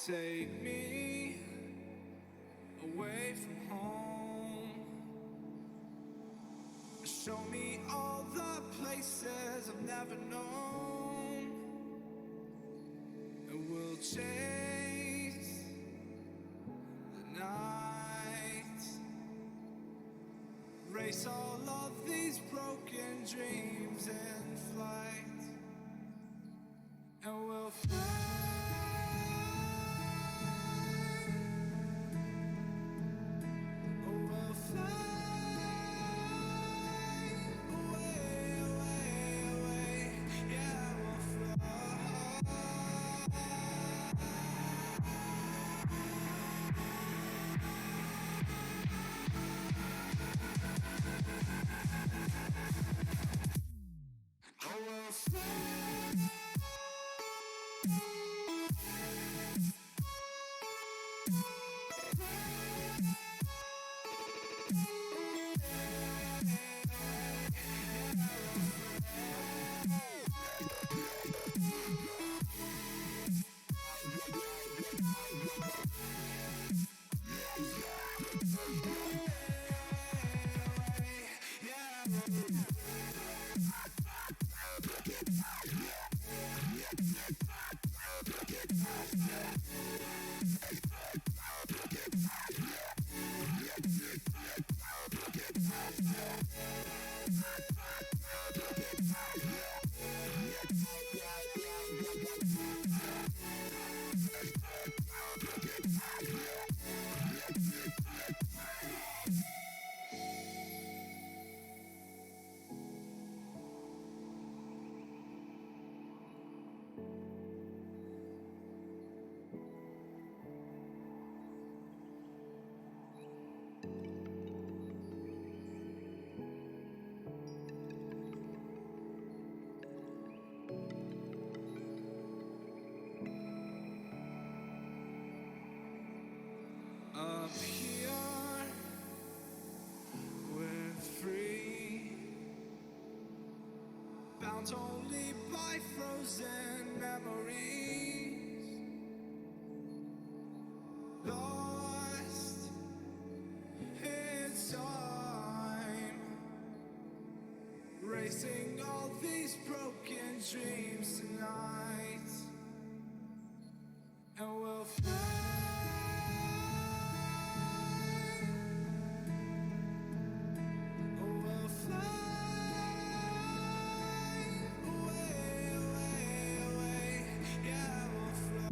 Take me away from home. Show me all the places I've never known. And we'll chase the night, race all of these broken dreams in flight. And we'll fly. bound only by frozen memories. Lost in time, racing all these broken dreams tonight, and we'll fly. We'll fly away, away, away. Yeah, we'll fly.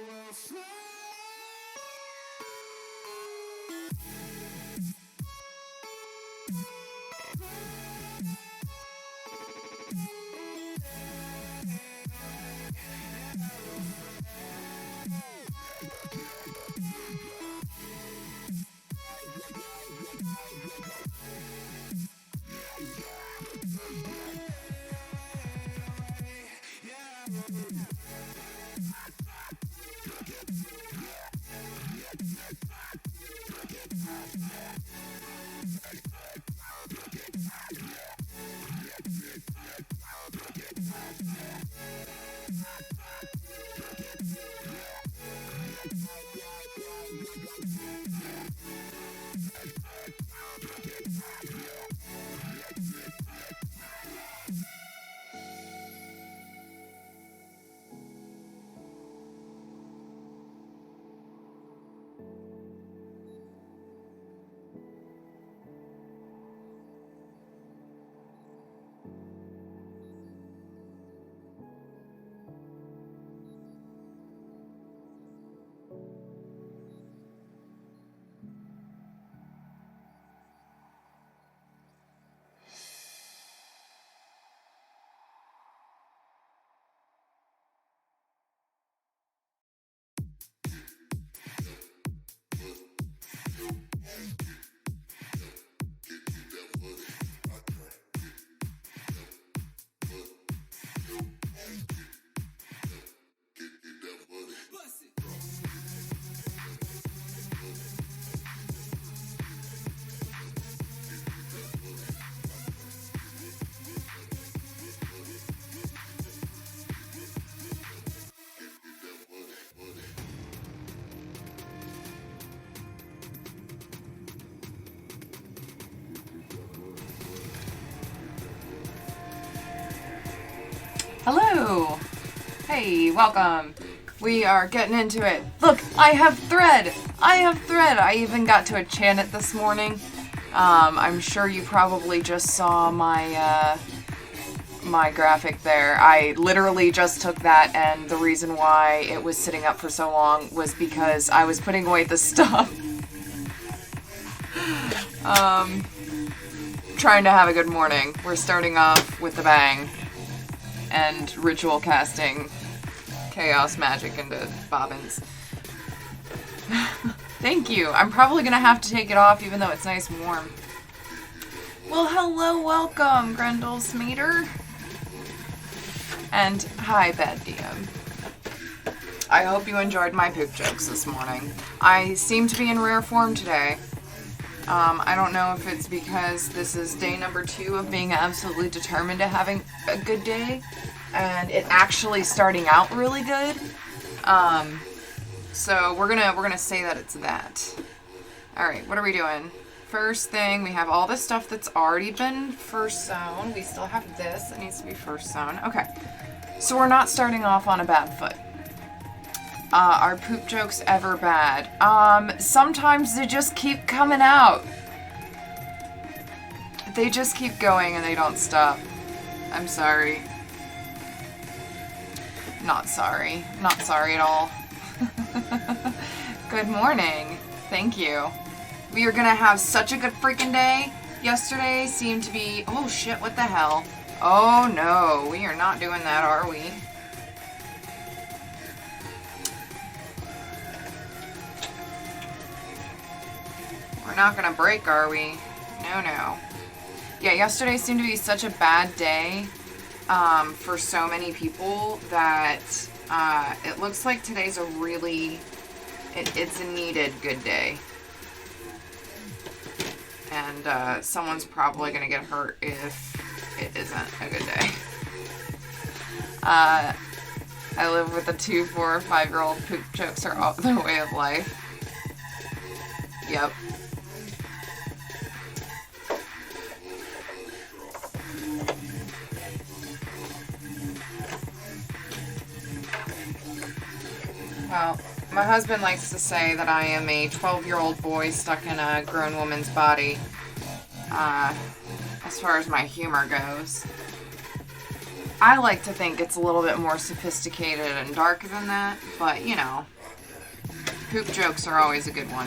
We'll fly. Hello! Hey, welcome. We are getting into it. Look, I have thread! I even got to enchant it this morning. I'm sure you probably just saw my, my graphic there. I literally just took that, and the reason why it was sitting up for so long was because I was putting away the stuff. Trying to have a good morning. We're starting off with a bang. And ritual casting chaos magic into bobbins. Thank you. I'm probably gonna have to take it off even though it's nice and warm. Well, hello, welcome, Grendel Smeater. And hi, Bad DM. I hope you enjoyed my poop jokes this morning. I seem to be in rare form today. I don't know if it's because this is day number 2 of being absolutely determined to having a good day, and it actually starting out really good. So we're gonna say that it's that. All right, what are we doing? First thing, we have all this stuff that's already been first sown. We still have this that needs to be first sown. Okay, so we're not starting off on a bad foot. Are poop jokes ever bad? Sometimes they just keep coming out. They just keep going and they don't stop. I'm sorry. Not sorry. Not sorry at all. Good morning. Thank you. We are gonna have such a good freaking day. Yesterday seemed to be... Oh shit, what the hell? Oh no, we are not doing that, are we? We're not gonna break, are we? No, no. Yeah, yesterday seemed to be such a bad day. for so many people that it looks like today's a really, it's a needed good day. And someone's probably going to get hurt if it isn't a good day. I live with a 2, 4, 5-year-old. Poop jokes are all the way of life. Yep. Well, my husband likes to say that I am a 12-year-old boy stuck in a grown woman's body, as far as my humor goes. I like to think it's a little bit more sophisticated and dark than that, but, you know, poop jokes are always a good one.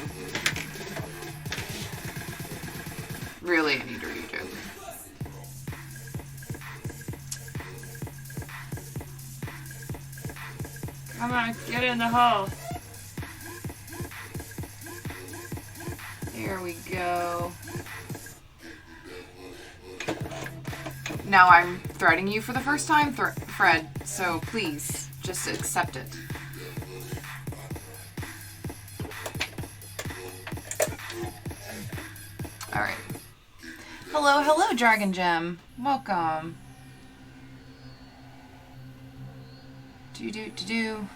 Really any dirty joke. Come on, get in the hole. Here we go. Now I'm threading you for the first time, Fred, so please, just accept it. Alright. Hello, hello, Dragon Gem. Welcome. Do.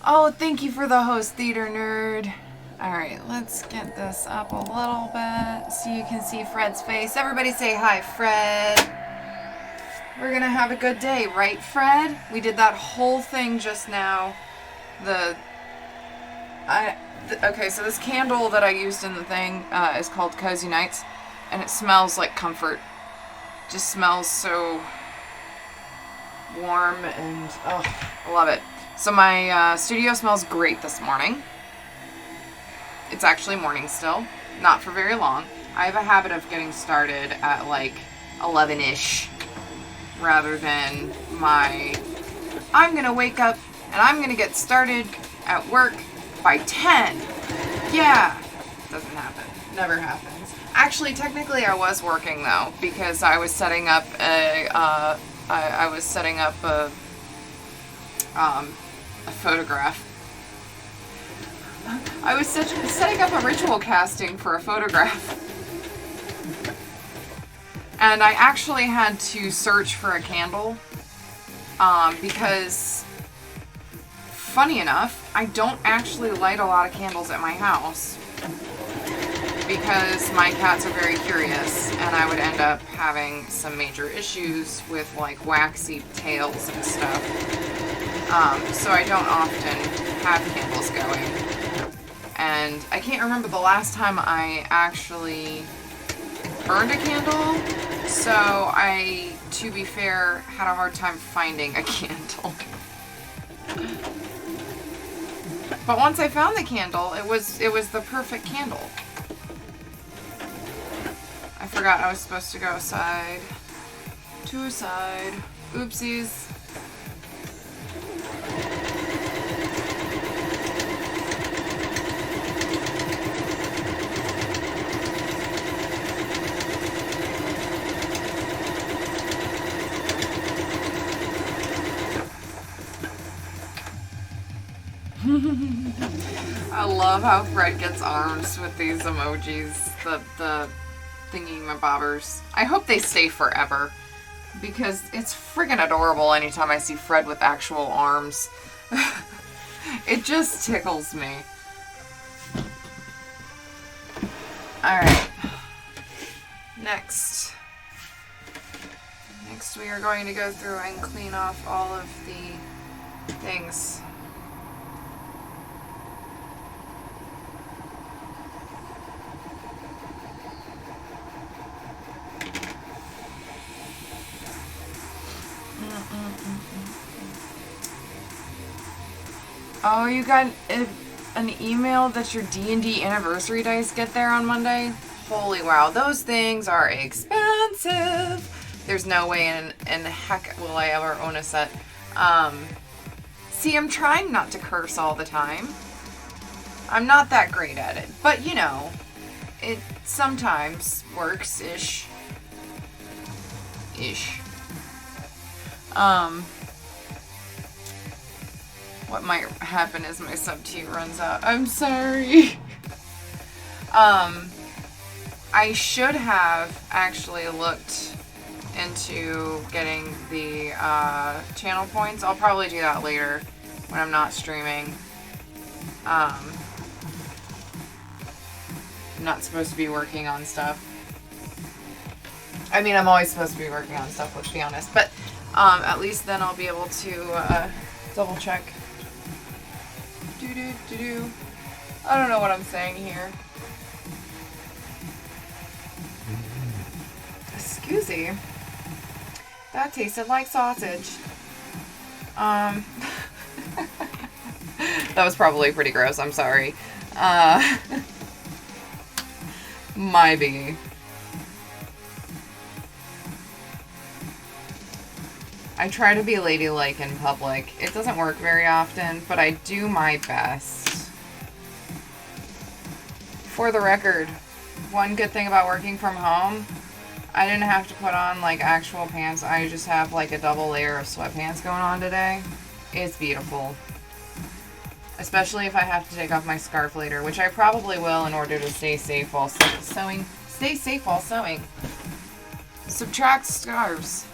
Oh, thank you for the host, Theater Nerd. Alright, let's get this up a little bit so you can see Fred's face. Everybody say hi, Fred. We're gonna have a good day, right, Fred? We did that whole thing just now. Okay, so this candle that I used in the thing is called Cozy Nights, and it smells like comfort. Just smells so warm and, oh, I love it. So my studio smells great this morning. It's actually morning still, not for very long. I have a habit of getting started at like 11-ish rather than I'm gonna wake up and I'm gonna get started at work by 10. Yeah, doesn't happen, never happens. Actually, technically I was working though, because I was setting up a photograph. I was setting up a ritual casting for a photograph. And I actually had to search for a candle. Because, funny enough, I don't actually light a lot of candles at my house. Because my cats are very curious, and I would end up having some major issues with like waxy tails and stuff. So I don't often have candles going. And I can't remember the last time I actually burned a candle, so I, to be fair, had a hard time finding a candle. But once I found the candle, it was the perfect candle. I forgot I was supposed to go side to side. Oopsies. I love how Fred gets arms with these emojis, the thingy-mabobbers. I hope they stay forever, because it's friggin' adorable anytime I see Fred with actual arms. It just tickles me. Alright. Next we are going to go through and clean off all of the things. Oh, you got an email that your D&D anniversary dice get there on Monday? Holy wow, those things are expensive. There's no way in heck will I ever own a set. See, I'm trying not to curse all the time. I'm not that great at it, but you know, it sometimes works-ish. What might happen is my sub T runs out. I'm sorry. I should have actually looked into getting the channel points. I'll probably do that later when I'm not streaming. I'm not supposed to be working on stuff. I mean, I'm always supposed to be working on stuff, let's be honest. But at least then I'll be able to double check. I don't know what I'm saying here. Excusey. That tasted like sausage. That was probably pretty gross, I'm sorry. My bee. I try to be ladylike in public. It doesn't work very often, but I do my best. For the record, one good thing about working from home, I didn't have to put on like actual pants. I just have like a double layer of sweatpants going on today. It's beautiful. Especially if I have to take off my scarf later, which I probably will in order to stay safe while sewing. Stay safe while sewing. Subtract scarves.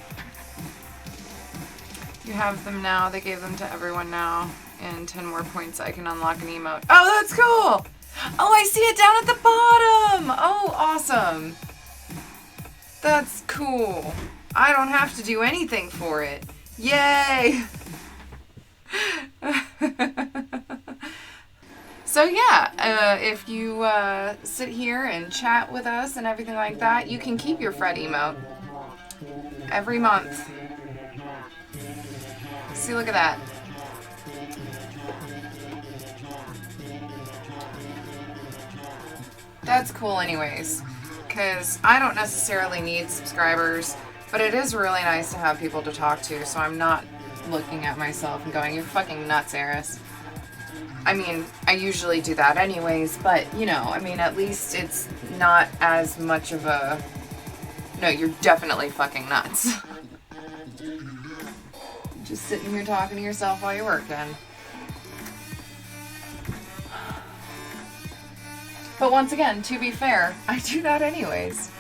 You have them now. They gave them to everyone now. And 10 more points I can unlock an emote. Oh, that's cool! Oh, I see it down at the bottom! Oh, awesome. That's cool. I don't have to do anything for it. Yay! So yeah, if you sit here and chat with us and everything like that, you can keep your Fred emote every month. See, look at that. That's cool anyways, because I don't necessarily need subscribers, but it is really nice to have people to talk to, so I'm not looking at myself and going, you're fucking nuts, Aras. I mean, I usually do that anyways, but, you know, I mean, at least it's not as much of a, no, you're definitely fucking nuts. Just sitting here talking to yourself while you work then. But once again, to be fair, I do that anyways.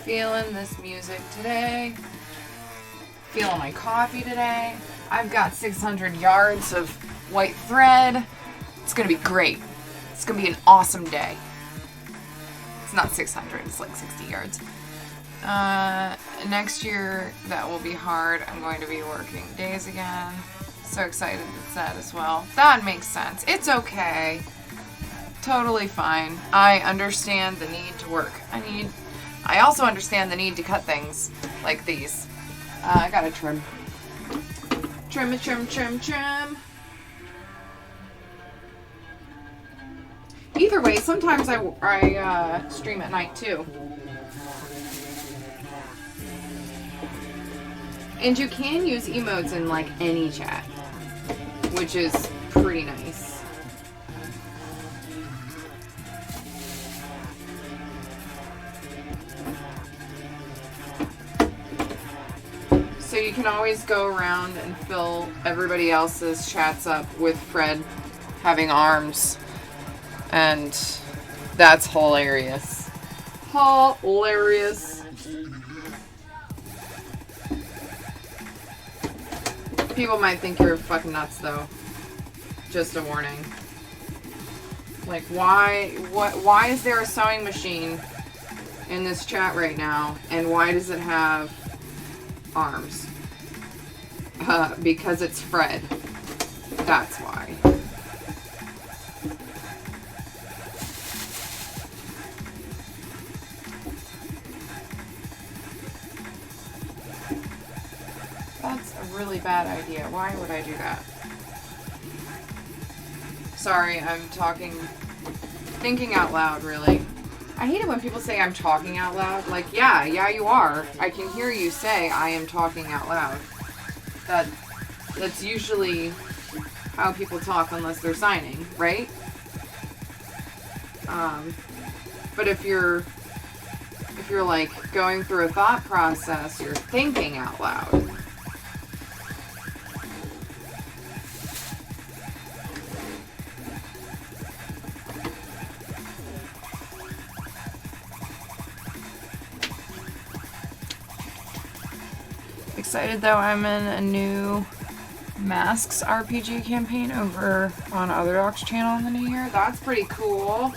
Feeling this music today. Feeling my coffee today. I've got 600 yards of white thread. It's gonna be great. It's gonna be an awesome day. It's not 600, it's like 60 yards. Next year, that will be hard. I'm going to be working days again. So excited it's that as well. That makes sense. It's okay. Totally fine. I understand the need to work. I also understand the need to cut things like these. I gotta trim. Trim. Either way, sometimes I stream at night too. And you can use emotes in like any chat, which is pretty nice. So you can always go around and fill everybody else's chats up with Fred having arms. And that's hilarious. Hilarious. People might think you're fucking nuts though. Just a warning. Like why is there a sewing machine in this chat right now? And why does it have arms? Because it's Fred. That's why. really bad idea. Why would I do that? Sorry, I'm thinking out loud, really. I hate it when people say I'm talking out loud. Like, yeah, you are. I can hear you say I am talking out loud. That's usually how people talk unless they're signing, right? But if you're like going through a thought process, you're thinking out loud. Excited though, I'm in a new Masks RPG campaign over on Other Doc's channel in the new year. That's pretty cool.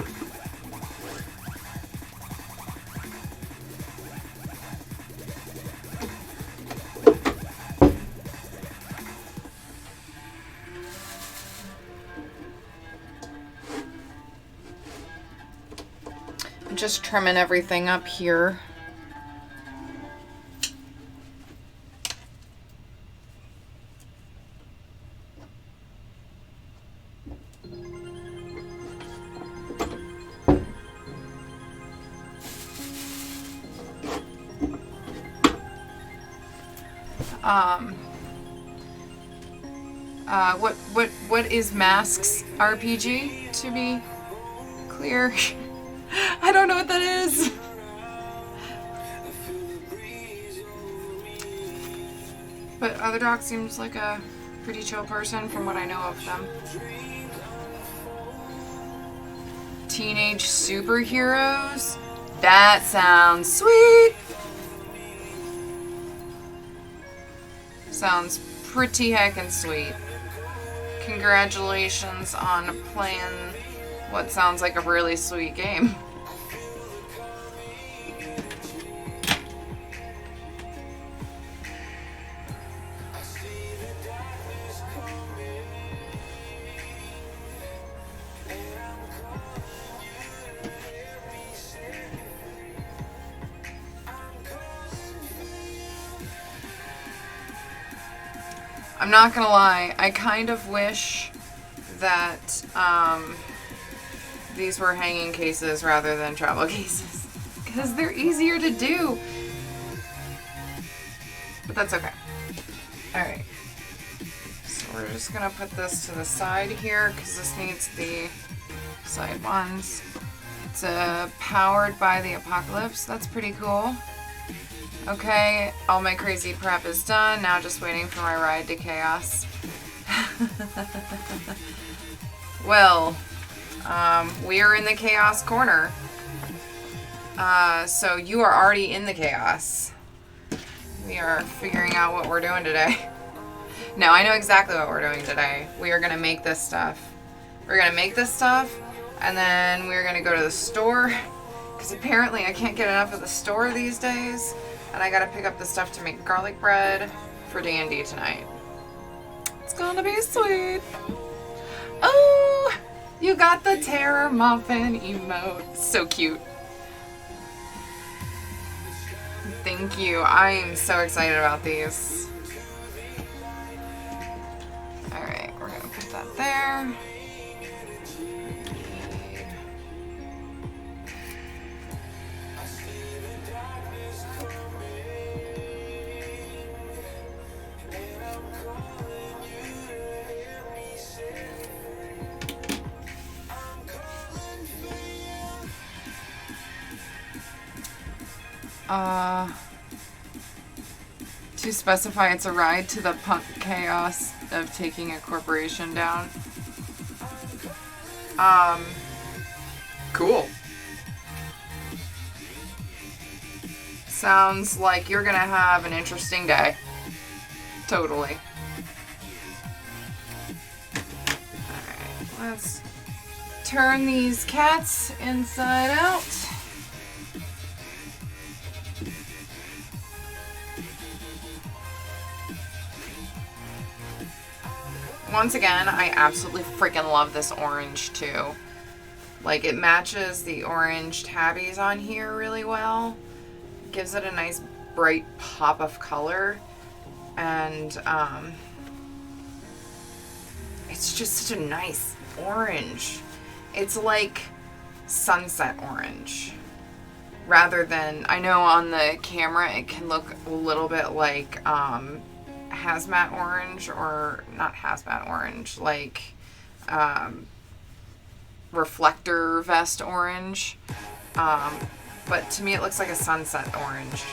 I'm just trimming everything up here. What is Masks RPG, to be clear? I don't know what that is. But Other Doc seems like a pretty chill person from what I know of them. Teenage superheroes? That sounds sweet. Sounds pretty heckin' sweet. Congratulations on playing what sounds like a really sweet game. I'm not gonna lie, I kind of wish that these were hanging cases rather than travel cases, because they're easier to do. But that's okay. Alright. So we're just gonna put this to the side here, because this needs the side ones. It's powered by the apocalypse. That's pretty cool. Okay, all my crazy prep is done. Now just waiting for my ride to chaos. Well, we are in the chaos corner. So you are already in the chaos. We are figuring out what we're doing today. No, I know exactly what we're doing today. We are going to make this stuff. We're going to make this stuff, and then we're going to go to the store, because apparently I can't get enough of the store these days. And I gotta pick up the stuff to make garlic bread for D&D tonight. It's gonna be sweet. Oh, you got the terror muffin emote. So cute. Thank you. I'm so excited about these. Alright, we're gonna put that there. To specify, it's a ride to the punk chaos of taking a corporation down. Cool. Sounds like you're gonna have an interesting day. Totally. Alright, let's turn these cats inside out. Once again, I absolutely freaking love this orange too. Like, it matches the orange tabbies on here really well. Gives it a nice bright pop of color. And it's just such a nice orange. It's like sunset orange. Rather than, I know on the camera it can look a little bit like hazmat orange, or not hazmat orange, like reflector vest orange. But to me it looks like a sunset orange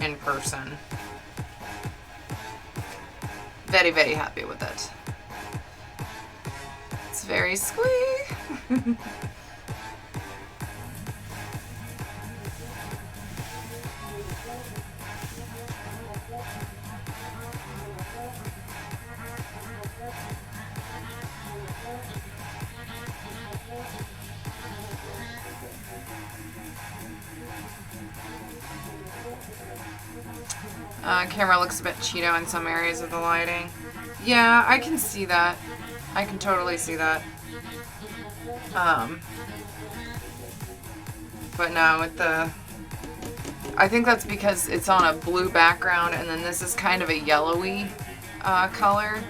in person. Very, very happy with it. It's very squee. Camera looks a bit Cheeto in some areas of the lighting. Yeah, I can see that. I can totally see that. But no, with the... I think that's because it's on a blue background, and then this is kind of a yellowy color.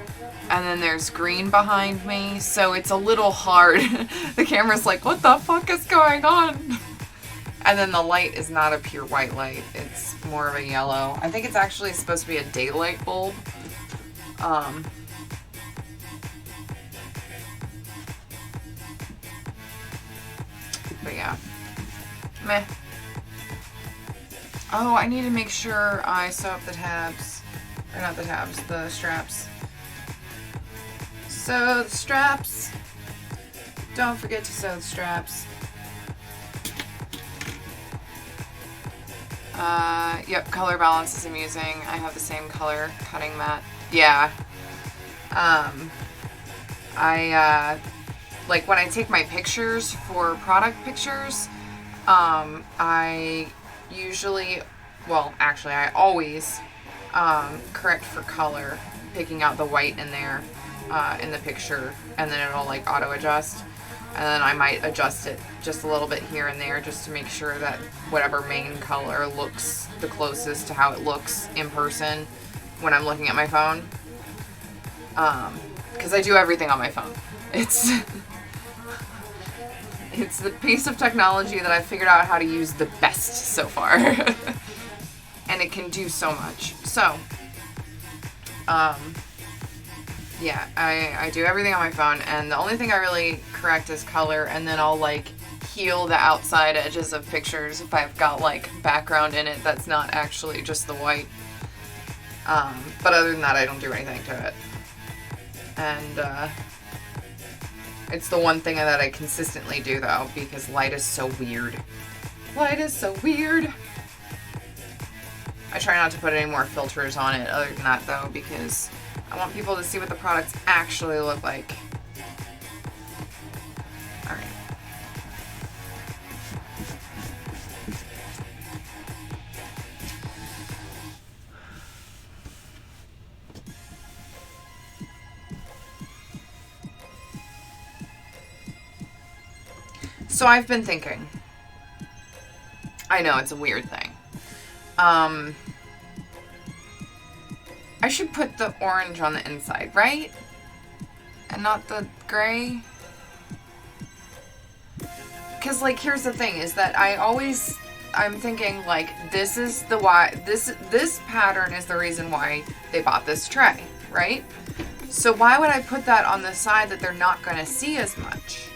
And then there's green behind me, so it's a little hard. The camera's like, what the fuck is going on? And then the light is not a pure white light. It's more of a yellow. I think it's actually supposed to be a daylight bulb. But yeah. Meh. Oh, I need to make sure I sew up the tabs. Or not the tabs, the straps. Sew the straps. Don't forget to sew the straps. Yep, color balance is amusing. I have the same color cutting mat. Yeah. Like when I take my pictures for product pictures, I usually, well, actually I always, correct for color, picking out the white in there, in the picture, and then it'll like auto adjust. And then I might adjust it just a little bit here and there just to make sure that whatever main color looks the closest to how it looks in person when I'm looking at my phone. Because I do everything on my phone. It's the piece of technology that I've figured out how to use the best so far. And it can do so much. So, yeah, I do everything on my phone, and the only thing I really correct is color, and then I'll like heal the outside edges of pictures if I've got like background in it that's not actually just the white. But other than that, I don't do anything to it. And it's the one thing that I consistently do though, because light is so weird. Light is so weird. I try not to put any more filters on it other than that though, because I want people to see what the products actually look like. Alright. So I've been thinking. I know, it's a weird thing. I should put the orange on the inside, right? And not the gray? Because, like, here's the thing, is that I'm thinking, like, this is the why, this pattern is the reason why they bought this tray, right? So why would I put that on the side that they're not going to see as much?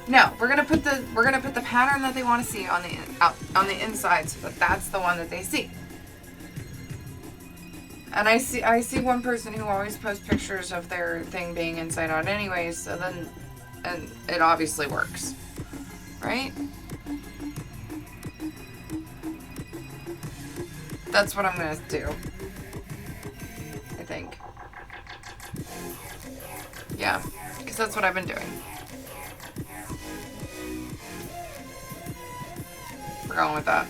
No, we're gonna put the pattern that they want to see on the inside, so that that's the one that they see. And I see one person who always posts pictures of their thing being inside out anyways, so then, and it obviously works, right? That's what I'm gonna do, I think. Yeah, because that's what I've been doing. We're going with that.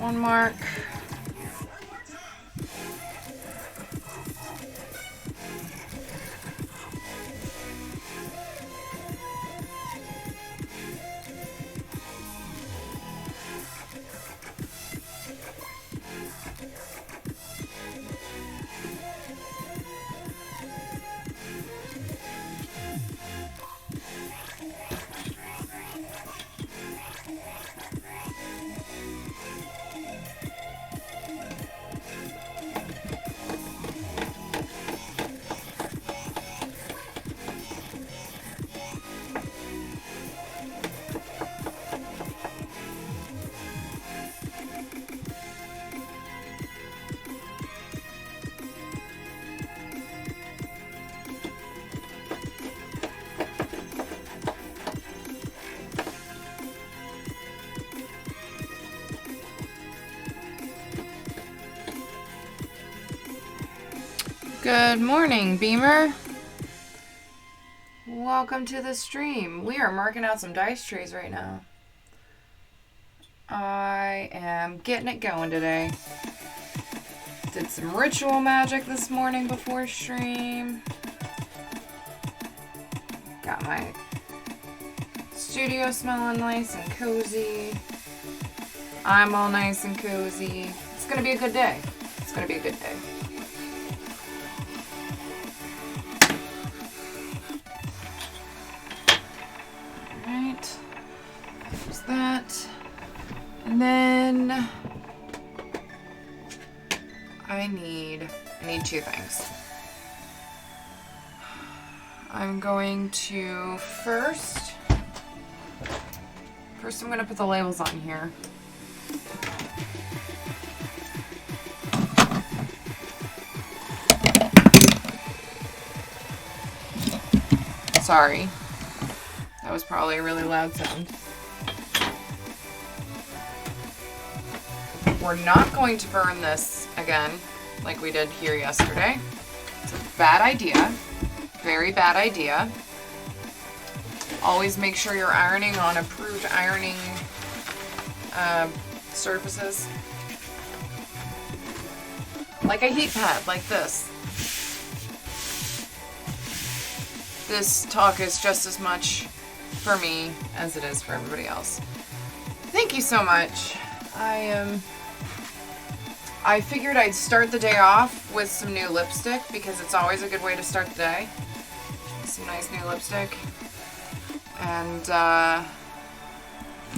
one mark. Good morning, Beamer. Welcome to the stream. We are marking out some dice trays right now. I am getting it going today. Did some ritual magic this morning before stream. Got my studio smelling nice and cozy. I'm all nice and cozy. It's gonna be a good day. It's gonna be a good day. Alright. There's that. And then I need two things. I'm going to first I'm going to put the labels on here. Sorry. That was probably a really loud sound. We're not going to burn this again like we did here yesterday. It's a bad idea. Very bad idea. Always make sure you're ironing on approved ironing surfaces. Like a heat pad, like this. This talk is just as much for me as it is for everybody else. Thank you so much. I figured I'd start the day off with some new lipstick because it's always a good way to start the day. Some nice new lipstick. And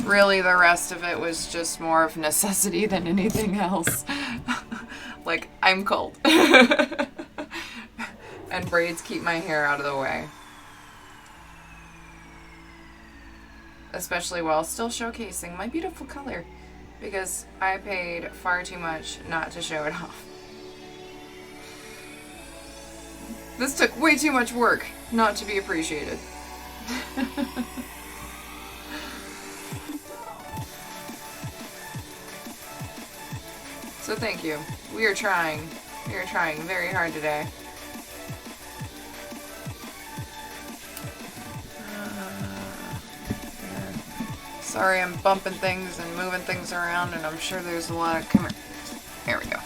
really the rest of it was just more of necessity than anything else. Like, I'm cold. And braids keep my hair out of the way. Especially while still showcasing my beautiful color. Because I paid far too much not to show it off. This took way too much work not to be appreciated. So thank you. We are trying. We are trying very hard today. Sorry, I'm bumping things and moving things around, and I'm sure there's a lot of... Come here. There we go.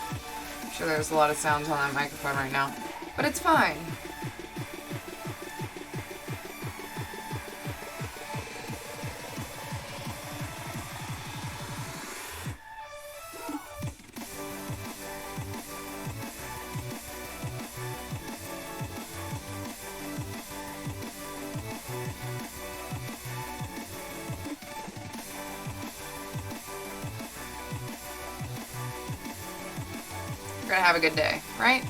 I'm sure there's a lot of sounds on that microphone right now. But it's fine. Have a good day, right?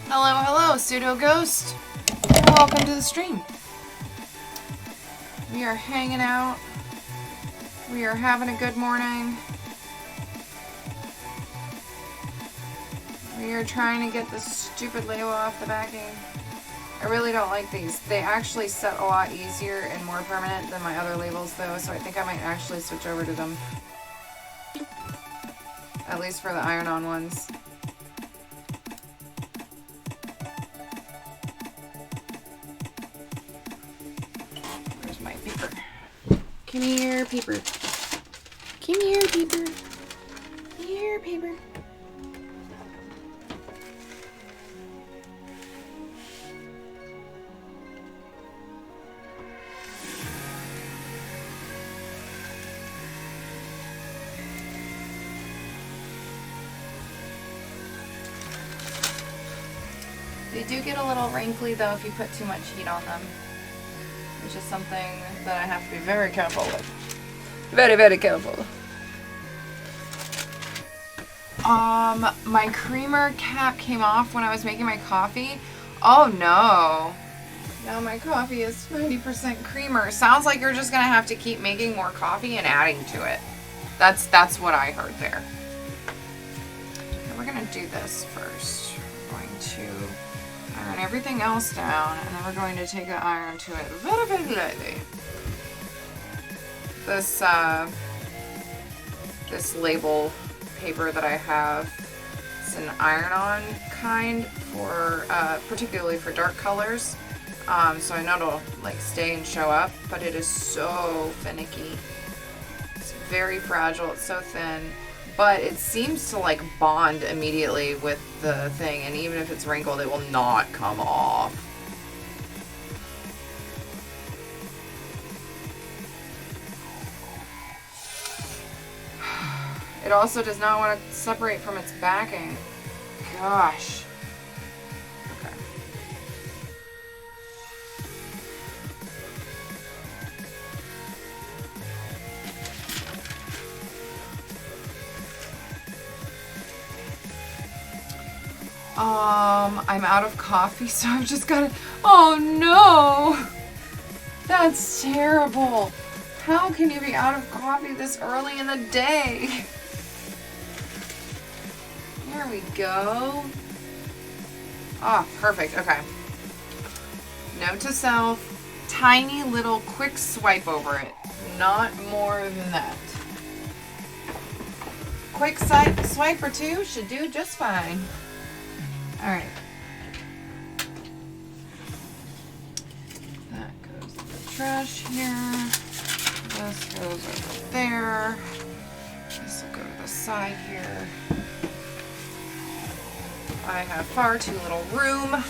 Hello, hello, Pseudo Ghost. Welcome to the stream. We are hanging out. We are having a good morning. We are trying to get this stupid label off the backing. I really don't like these. They actually set a lot easier and more permanent than my other labels though, so I think I might actually switch over to them. At least for the iron-on ones. Come here, Peeper. Come here, Peeper. Here, paper. They do get a little wrinkly though if you put too much heat on them, which is something that I have to be very careful with. Very, very careful. My creamer cap came off when I was making my coffee. Oh no. Now my coffee is 90% creamer. Sounds like you're just gonna have to keep making more coffee and adding to it. That's what I heard there. Okay, we're gonna do this first. We're going to iron everything else down, and then we're going to take the iron to it very, very lightly. This label paper that I have, it's an iron-on kind for particularly for dark colors. So I know it'll like stay and show up, but it is so finicky. It's very fragile. It's so thin, but it seems to like bond immediately with the thing, and even if it's wrinkled, it will not come off. It also does not want to separate from its backing. Gosh. Okay. I'm out of coffee, so I've just got to... Oh no! That's terrible. How can you be out of coffee this early in the day? There we go. Ah, perfect. Okay. Note to self, tiny little quick swipe over it. Not more than that. Quick swipe or two should do just fine. Alright. That goes in the trash here. This goes over there. This will go to the side here. I have far too little room. Alright.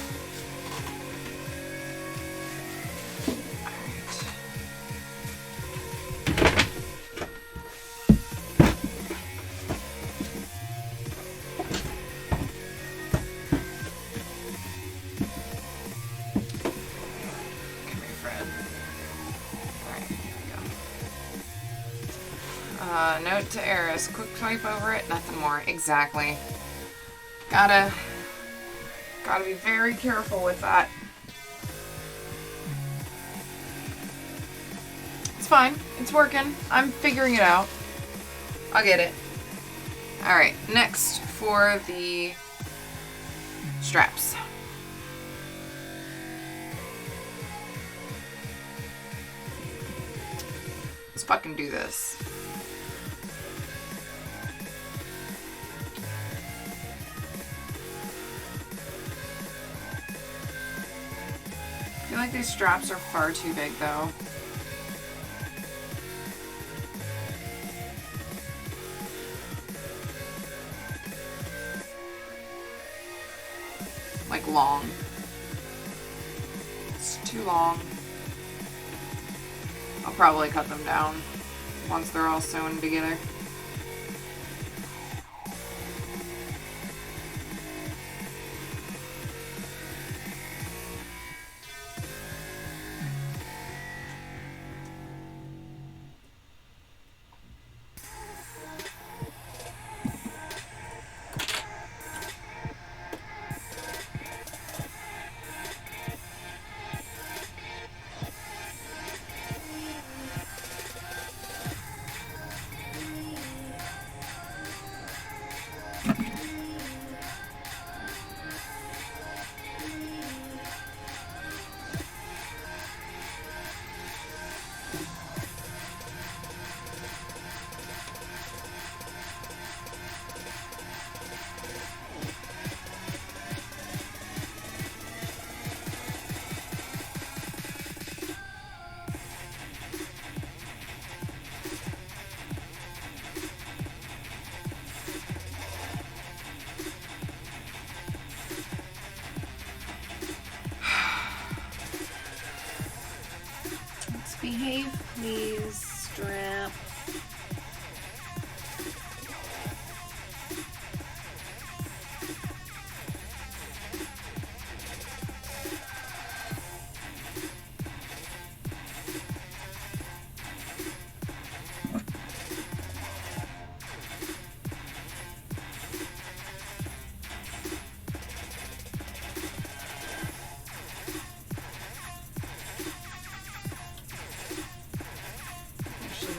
Come here, Fred. Alright, here we go. Note to Aras. Quick swipe over it, nothing more. Exactly. Gotta be very careful with that. It's fine. It's working. I'm figuring it out. I'll get it. Alright, next for the straps. Let's fucking do this. I feel like these straps are far too big though. Like long. It's too long. I'll probably cut them down once they're all sewn together. Behave, please, strap.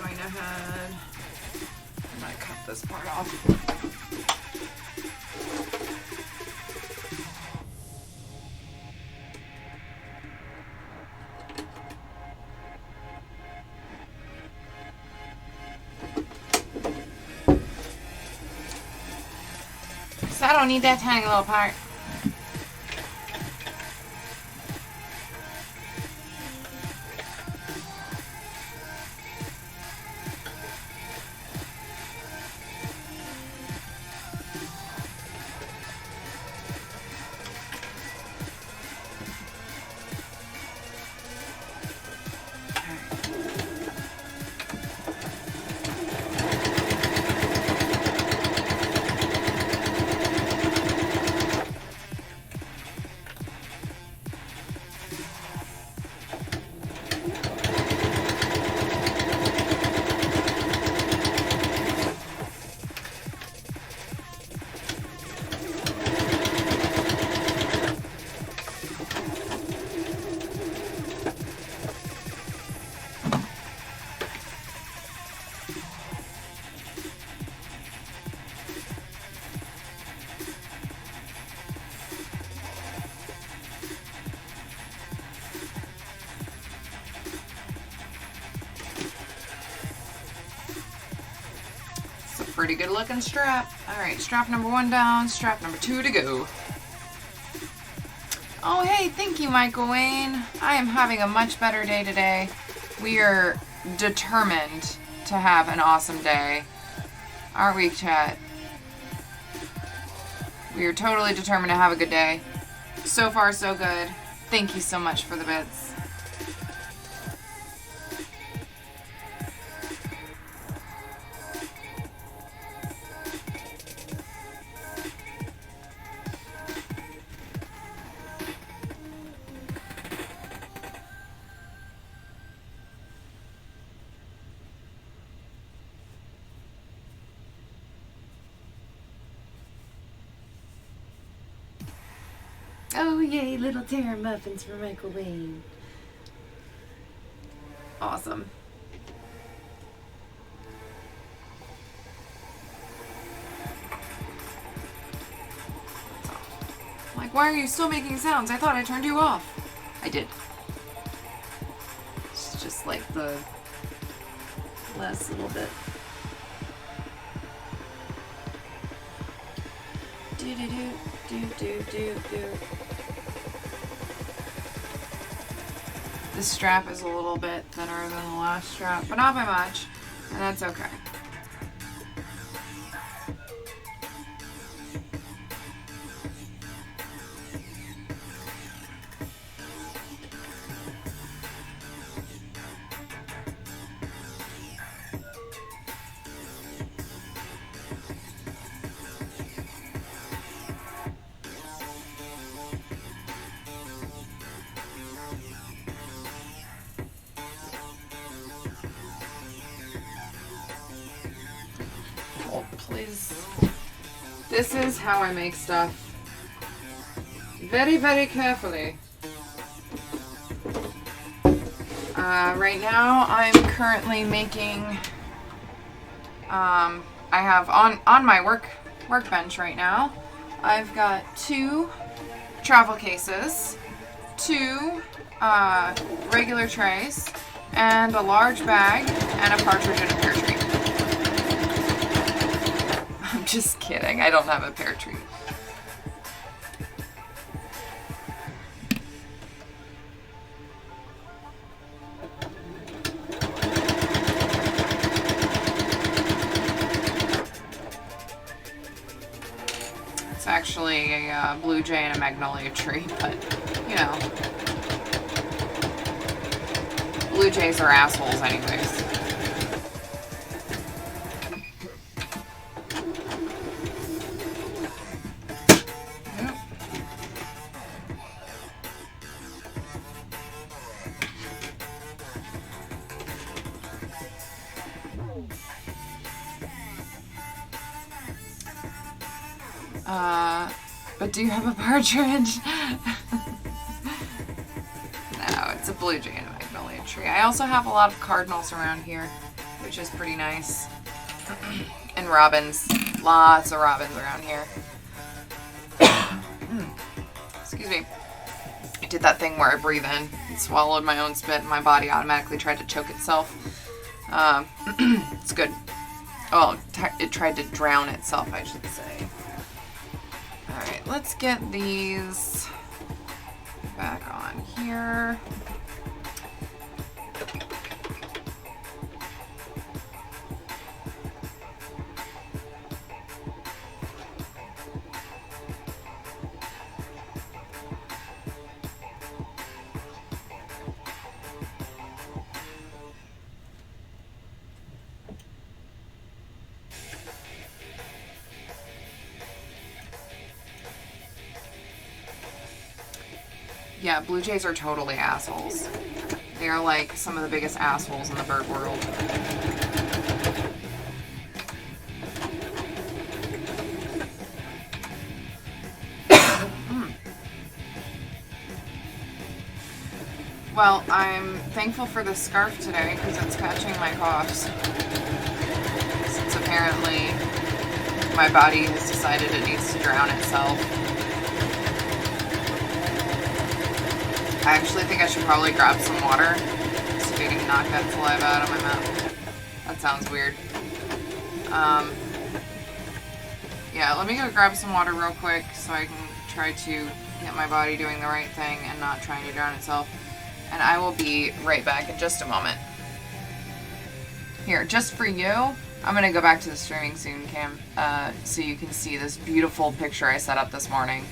Going ahead, I'm going to cut this part off. So I don't need that tiny little part. Pretty good looking strap. Alright, strap number 1 down, strap number 2 to go. Oh hey, thank you Michael Wayne. I am having a much better day today. We are determined to have an awesome day. Aren't we, chat? We are totally determined to have a good day. So far so good. Thank you so much for the bits. Oh yay, little Terra muffins for Michael Wayne. Awesome. Like, why are you still making sounds? I thought I turned you off. I did. It's just like the last little bit. Do do do do do do do. This strap is a little bit thinner than the last strap, but not by much, and that's okay. This is how I make stuff. Very, very carefully. Right now, I'm currently making. I have on my workbench right now. I've got 2 travel cases, 2 regular trays, and a large bag, and a partridge and a pear tree. I'm just kidding. I don't have a pear tree. It's actually a blue jay and a magnolia tree, but you know, blue jays are assholes anyways. But do you have a partridge? No, it's a blue jay in a magnolia tree. I also have a lot of cardinals around here, which is pretty nice. And robins. Lots of robins around here. Excuse me. I did that thing where I breathe in and swallowed my own spit and my body automatically tried to choke itself. It's good. Oh, it tried to drown itself, I should say. Alright, let's get these back on here. Yeah, blue jays are totally assholes. They are like some of the biggest assholes in the bird world. Well, I'm thankful for this scarf today because it's catching my coughs. Since apparently my body has decided it needs to drown itself. I actually think I should probably grab some water. See if I can knock that saliva out of my mouth. That sounds weird. Yeah, let me go grab some water real quick so I can try to get my body doing the right thing and not trying to drown itself. And I will be right back in just a moment. Here, just for you, I'm going to go back to the streaming soon, Cam, so you can see this beautiful picture I set up this morning.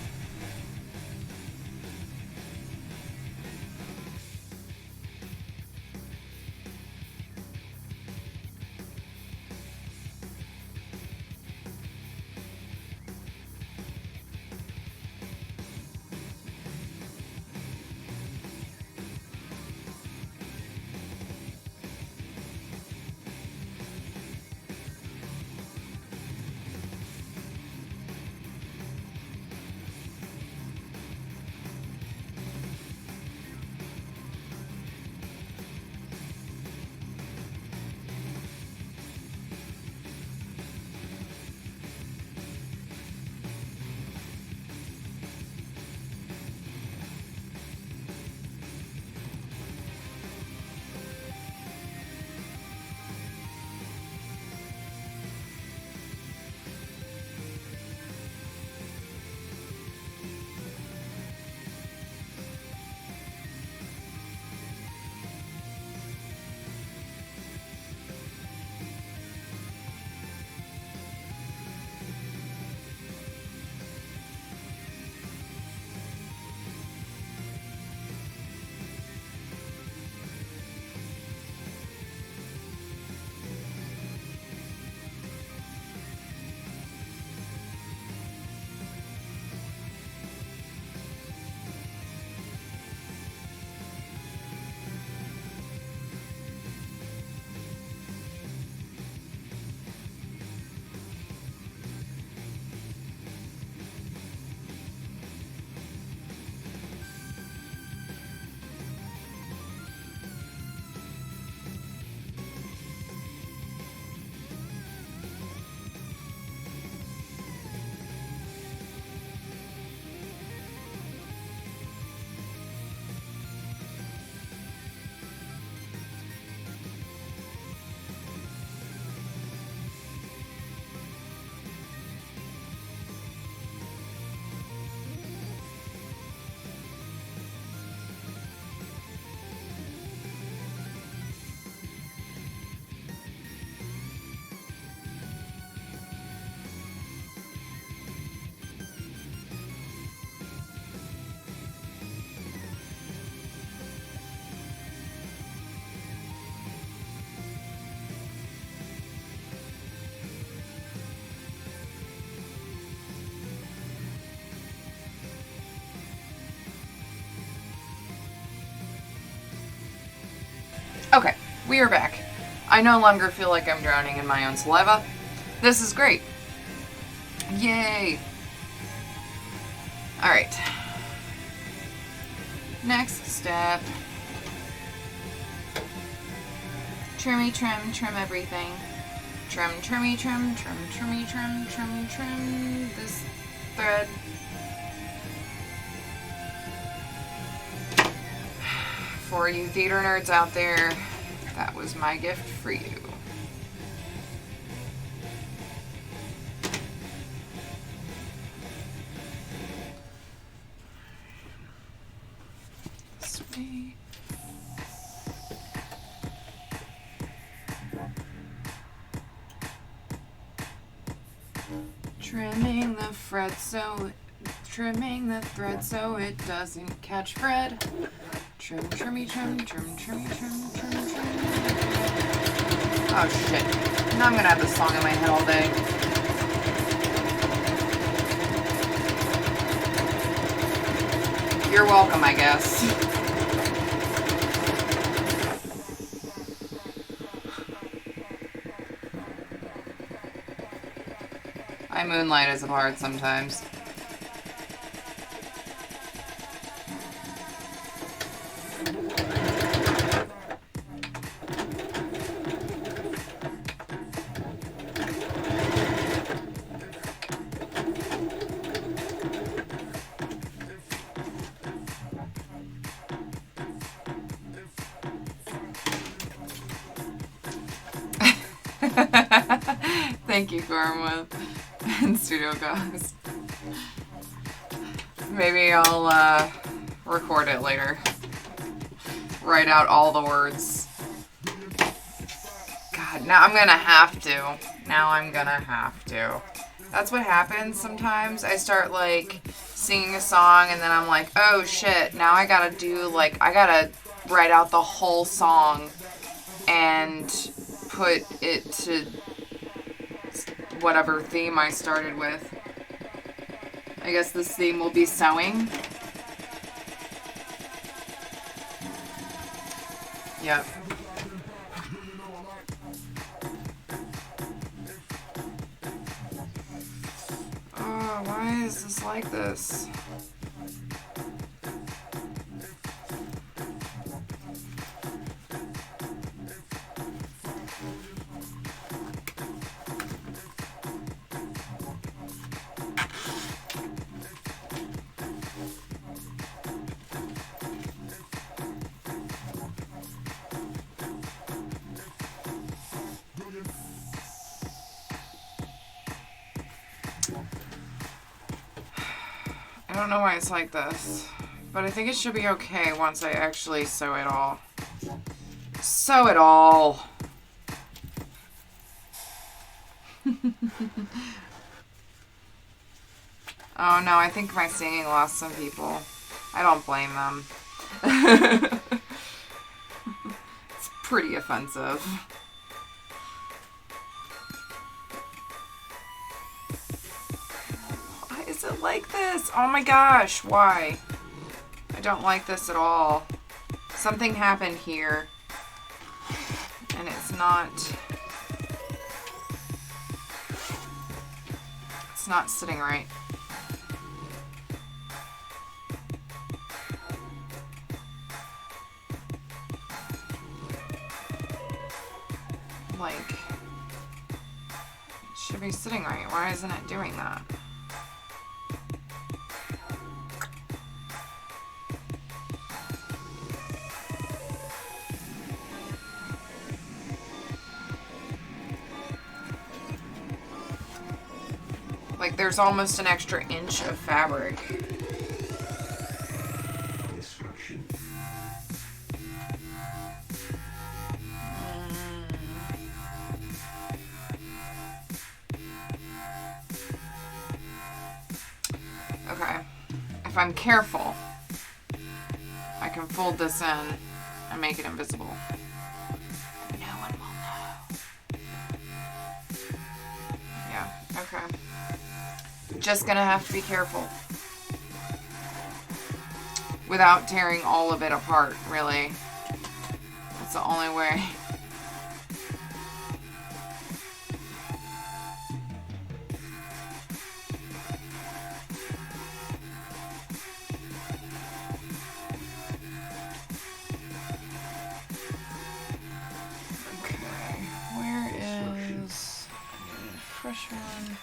Okay, we are back. I no longer feel like I'm drowning in my own saliva. This is great. Yay. Alright. Next step. Trimmy, trim everything. Trimmy, trim this thread. For you theater nerds out there, that was my gift for you. This way. Trimming the thread so it doesn't catch Fred. Trimmy, trim. Oh shit. Now I'm gonna have this song in my head all day. You're welcome, I guess. I moonlight as a bard sometimes. Thank you, Karma and Studio Gods. Maybe I'll record it later. Write out all the words. God, now I'm gonna have to. That's what happens sometimes. I start like singing a song and then I'm like, oh shit, now I gotta write out the whole song and put it to whatever theme I started with. I guess this theme will be sewing. Yep. Oh, why is this like this? I don't know why it's like this, but I think it should be okay once I actually sew it all. Sew it all! Oh no, I think my singing lost some people. I don't blame them. It's pretty offensive. Is it like this? Oh my gosh, why? I don't like this at all. Something happened here. And it's not sitting right. Like, it should be sitting right. Why isn't it doing that? Like there's almost an extra inch of fabric. Okay. If I'm careful, I can fold this in and make it invisible. No one will know. Yeah, okay. Just gonna have to be careful. Without tearing all of it apart, really. That's the only way. Okay, where is fresh one?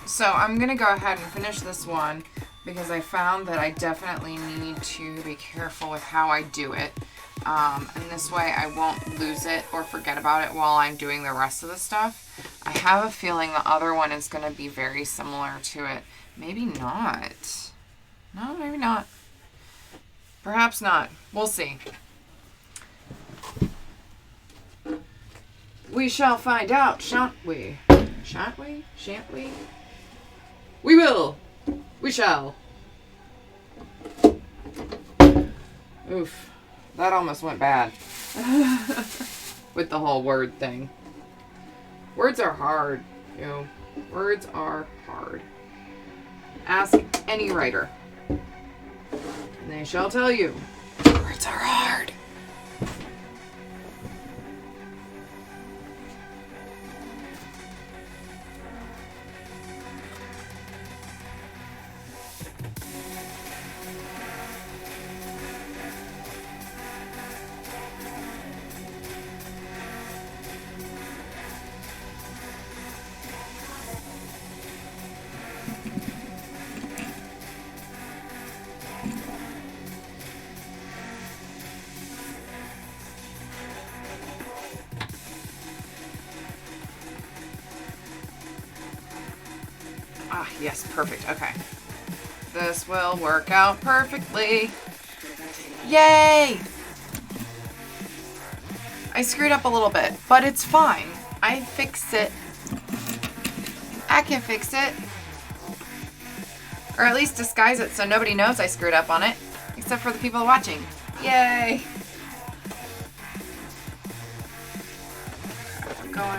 So I'm going to go ahead and finish this one because I found that I definitely need to be careful with how I do it. And this way I won't lose it or forget about it while I'm doing the rest of the stuff. I have a feeling the other one is going to be very similar to it. Maybe not. No, maybe not. Perhaps not. We'll see. We shall find out, shan't we? Shan't we? Shan't we? We will. We shall. Oof. That almost went bad. With the whole word thing. Words are hard. You know, words are hard. Ask any writer. And they shall tell you. Words are hard. Ah, yes, perfect. Okay. This will work out perfectly. Yay! I screwed up a little bit, but it's fine. I fix it. I can fix it. Or at least disguise it so nobody knows I screwed up on it, except for the people watching. Yay! We're going...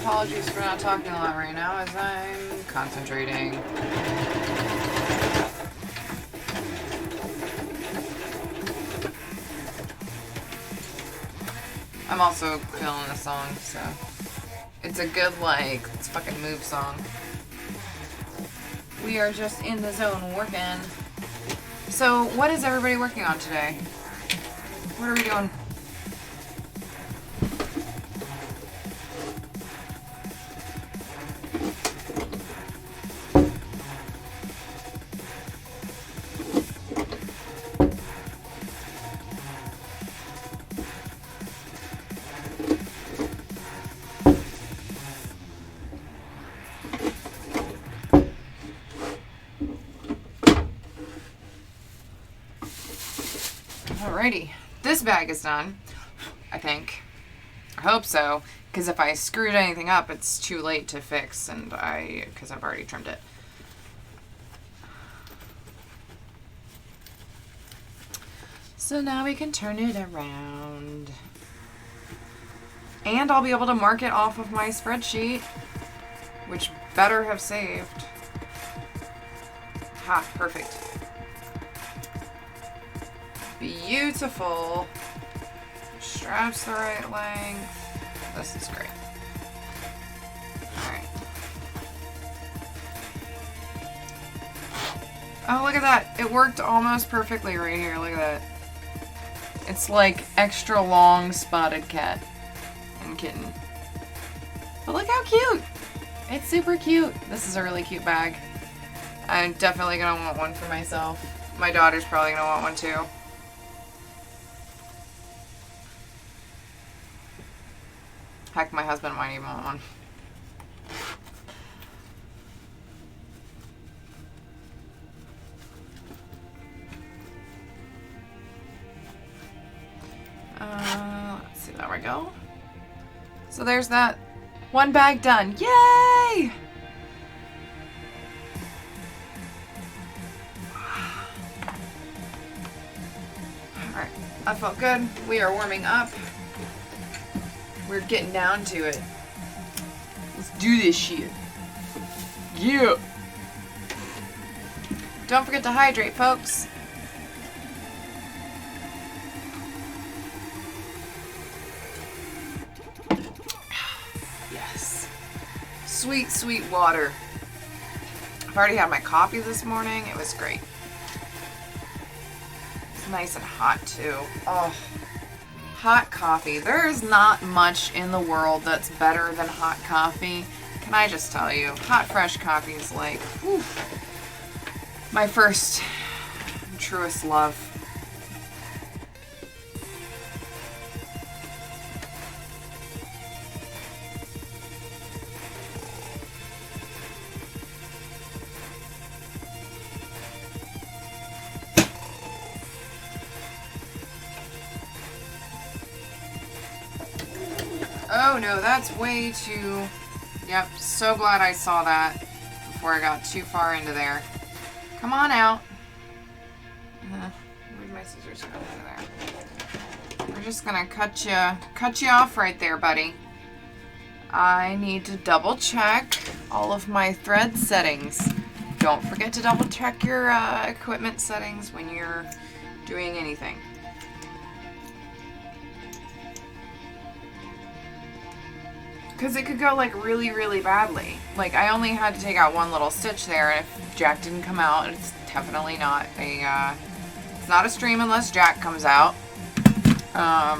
apologies for not talking a lot right now as I'm concentrating. I'm also feeling the song, so it's a good, like, let's fucking move song. We are just in the zone working. So, what is everybody working on today? What are we doing? Alrighty, this bag is done, I think. I hope so, because if I screwed anything up, it's too late to fix, and because I've already trimmed it. So now we can turn it around. And I'll be able to mark it off of my spreadsheet, which better have saved. Ha, perfect. Beautiful. Straps the right length. This is great. Alright. Oh, look at that. It worked almost perfectly right here. Look at that. It's like extra long spotted cat and kitten. But look how cute. It's super cute. This is a really cute bag. I'm definitely going to want one for myself. My daughter's probably going to want one too. Heck, my husband might even want one. Let's see, there we go. So there's that one bag done. Yay! Alright, that felt good. We are warming up. We're getting down to it. Let's do this shit. Yeah! Don't forget to hydrate, folks. Yes. Sweet, sweet water. I've already had my coffee this morning. It was great. It's nice and hot, too. Oh. Hot coffee. There is not much in the world that's better than hot coffee. Can I just tell you? Hot, fresh coffee is like, whew, my first, truest love. Oh no, that's way too... Yep, so glad I saw that before I got too far into there. Come on out. Where'd my scissors go? Over there. We're just gonna cut you off right there, buddy. I need to double check all of my thread settings. Don't forget to double check your equipment settings when you're doing anything. Because it could go like really, really badly. Like I only had to take out one little stitch there, and if Jack didn't come out, it's definitely not a, it's not a stream unless Jack comes out. But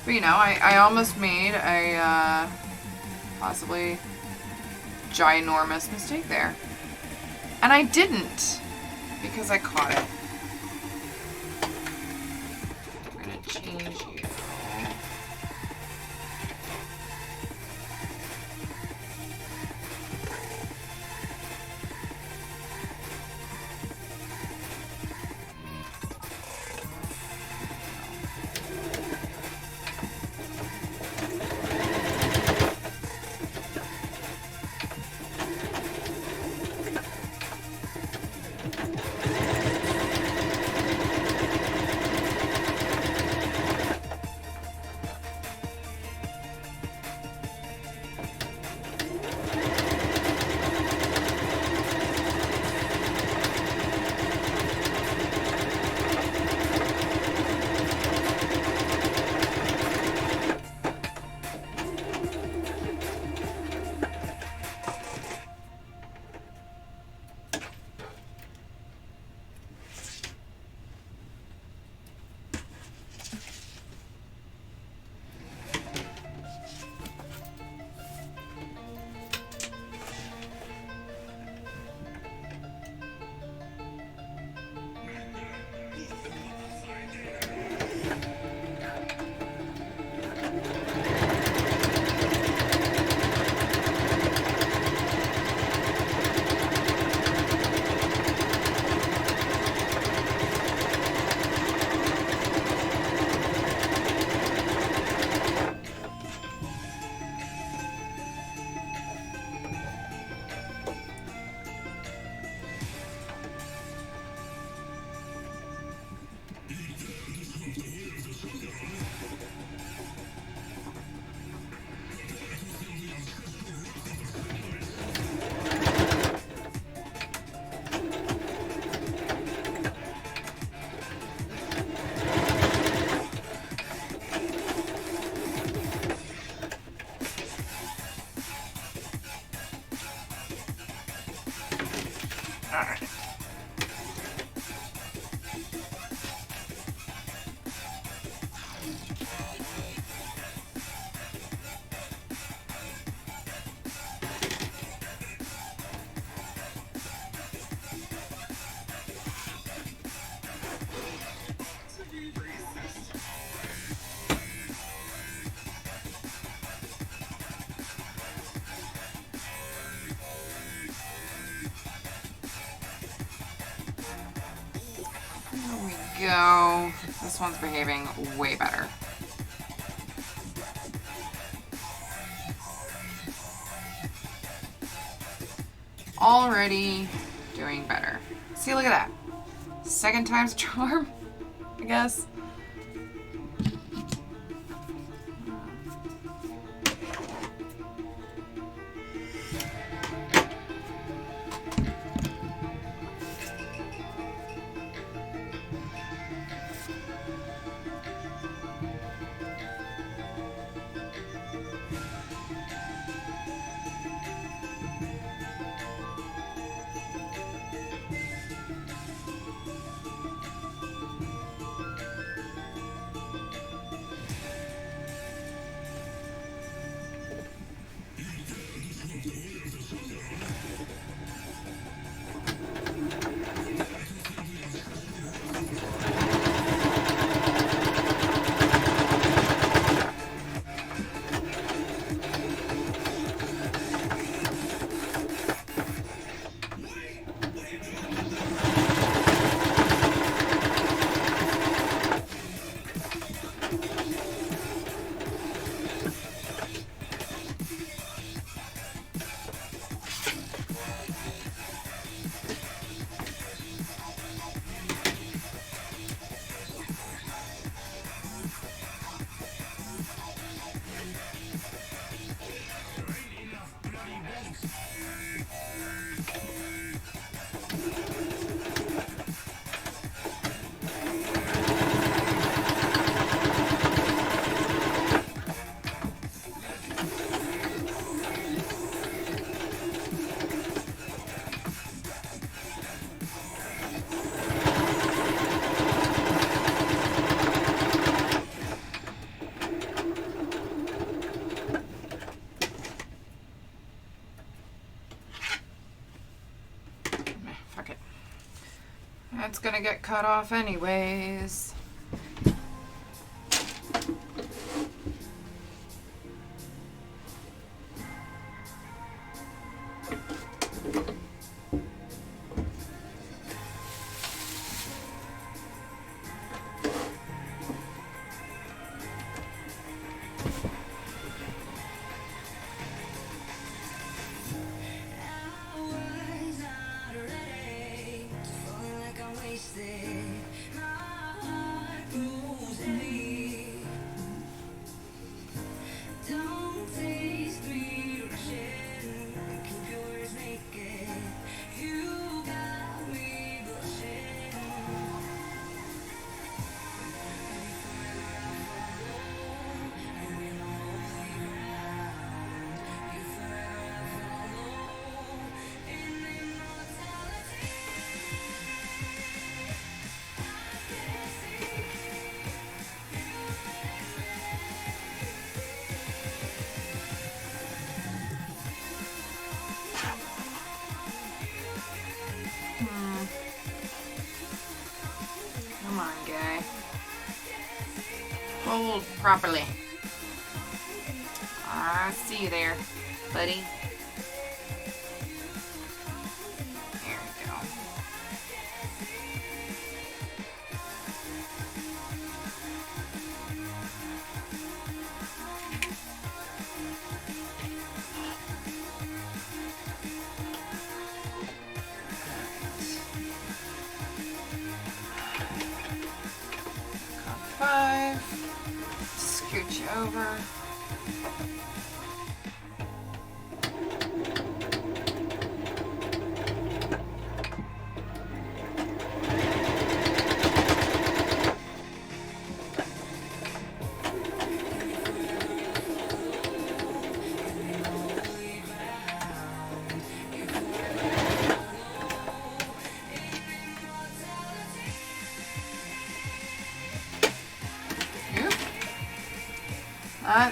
you know, I almost made a, possibly ginormous mistake there. And I didn't, because I caught it. We're gonna change you. Alright. Go. This one's behaving way better. Already doing better. See, look at that. Second time's a charm, I guess. It's gonna get cut off anyways. Come on, guy. Hold properly. I see you there, buddy. There we go. Five. Scooch over.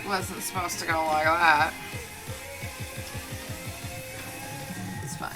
wasn't supposed to go like that. It's fine.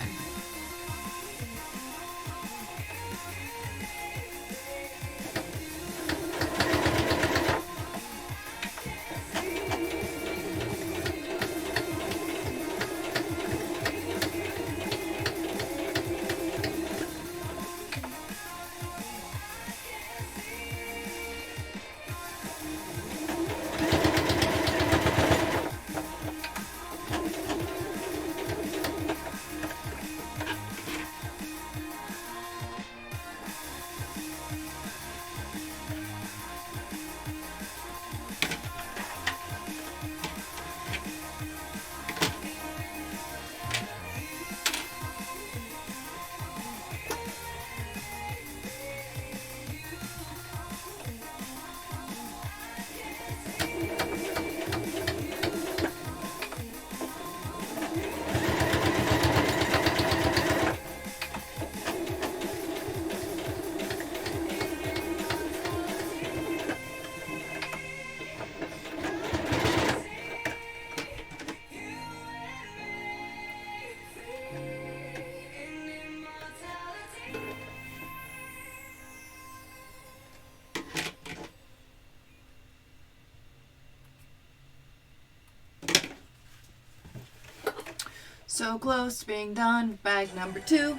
So close to being done. Bag number 2.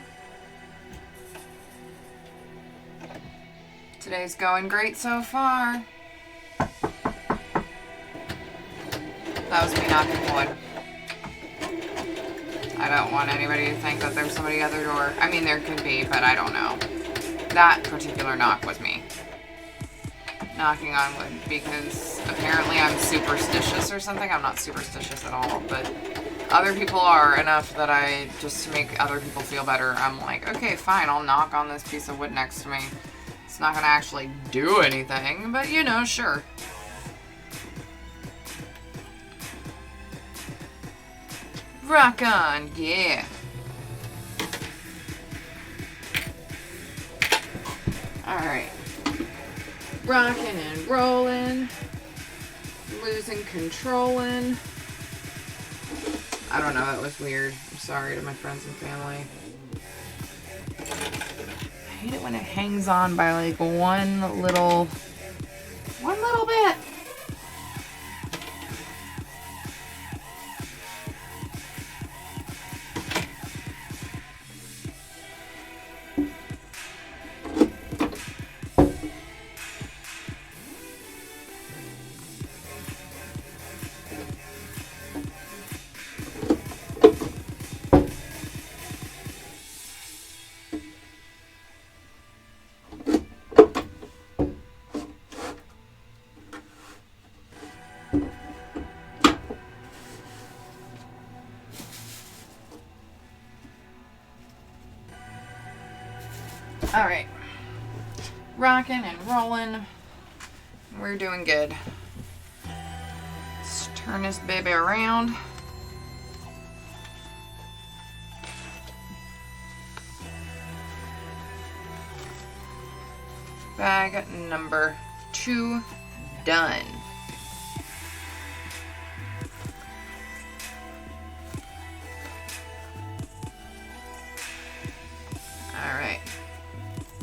Today's going great so far. That was me knocking wood. I don't want anybody to think that there's somebody at their door. I mean, there could be, but I don't know. That particular knock was me knocking on wood because apparently I'm superstitious or something. I'm not superstitious at all, but other people are enough that I, just to make other people feel better, I'm like, okay, fine, I'll knock on this piece of wood next to me. It's not gonna actually do anything, but you know, sure. Rock on, yeah. Alright. Rocking and rolling. Losing controlling. I don't know, that was weird. I'm sorry to my friends and family. I hate it when it hangs on by like one little bit. All right, rocking and rolling. We're doing good. Let's turn this baby around. Bag number 2 done. All right.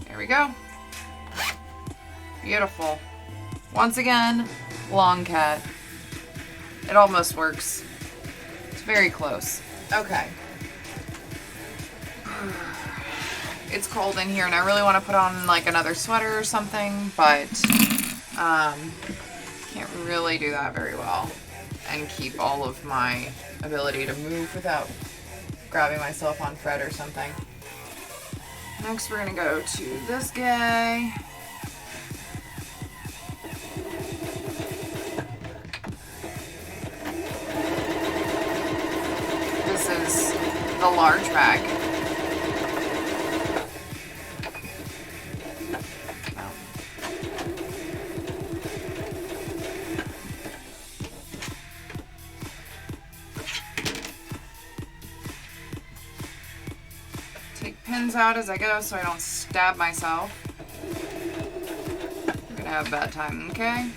There we go. Beautiful. Once again, long cat. It almost works. It's very close. Okay. It's cold in here and I really want to put on like another sweater or something, but can't really do that very well and keep all of my ability to move without grabbing myself on Fred or something. Next we're gonna go to this guy. This is the large bag. Pins out as I go so I don't stab myself. I'm gonna have a bad time, okay?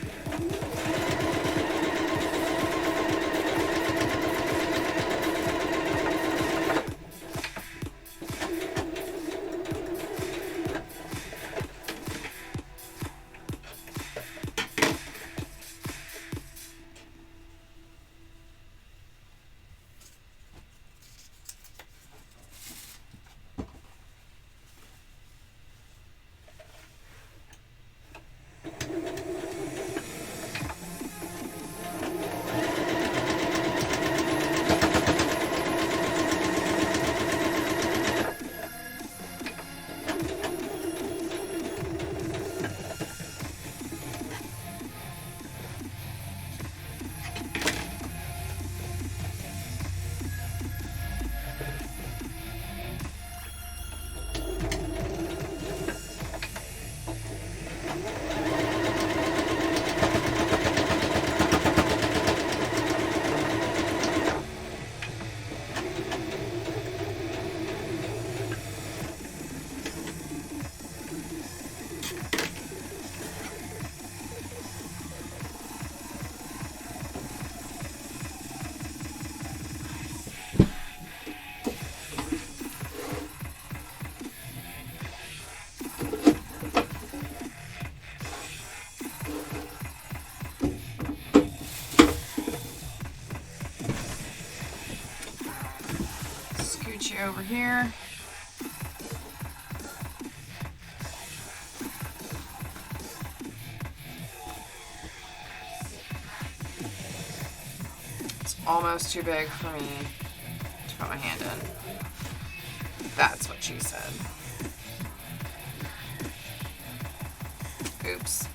Scoot you over here. It's almost too big for me to put my hand in. That's what she said. Oops.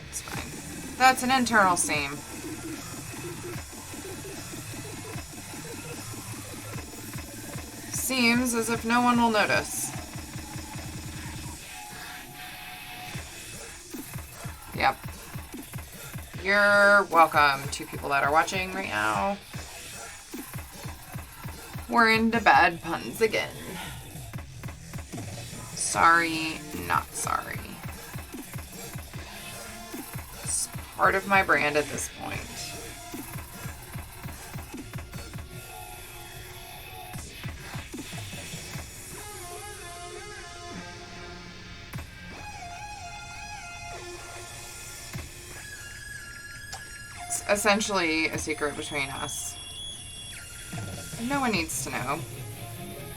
It's fine. That's an internal seam. Seems as if no one will notice. Yep. You're welcome to people that are watching right now. We're into bad puns again. Sorry, not sorry. It's part of my brand at this point. It's essentially a secret between us. No one needs to know.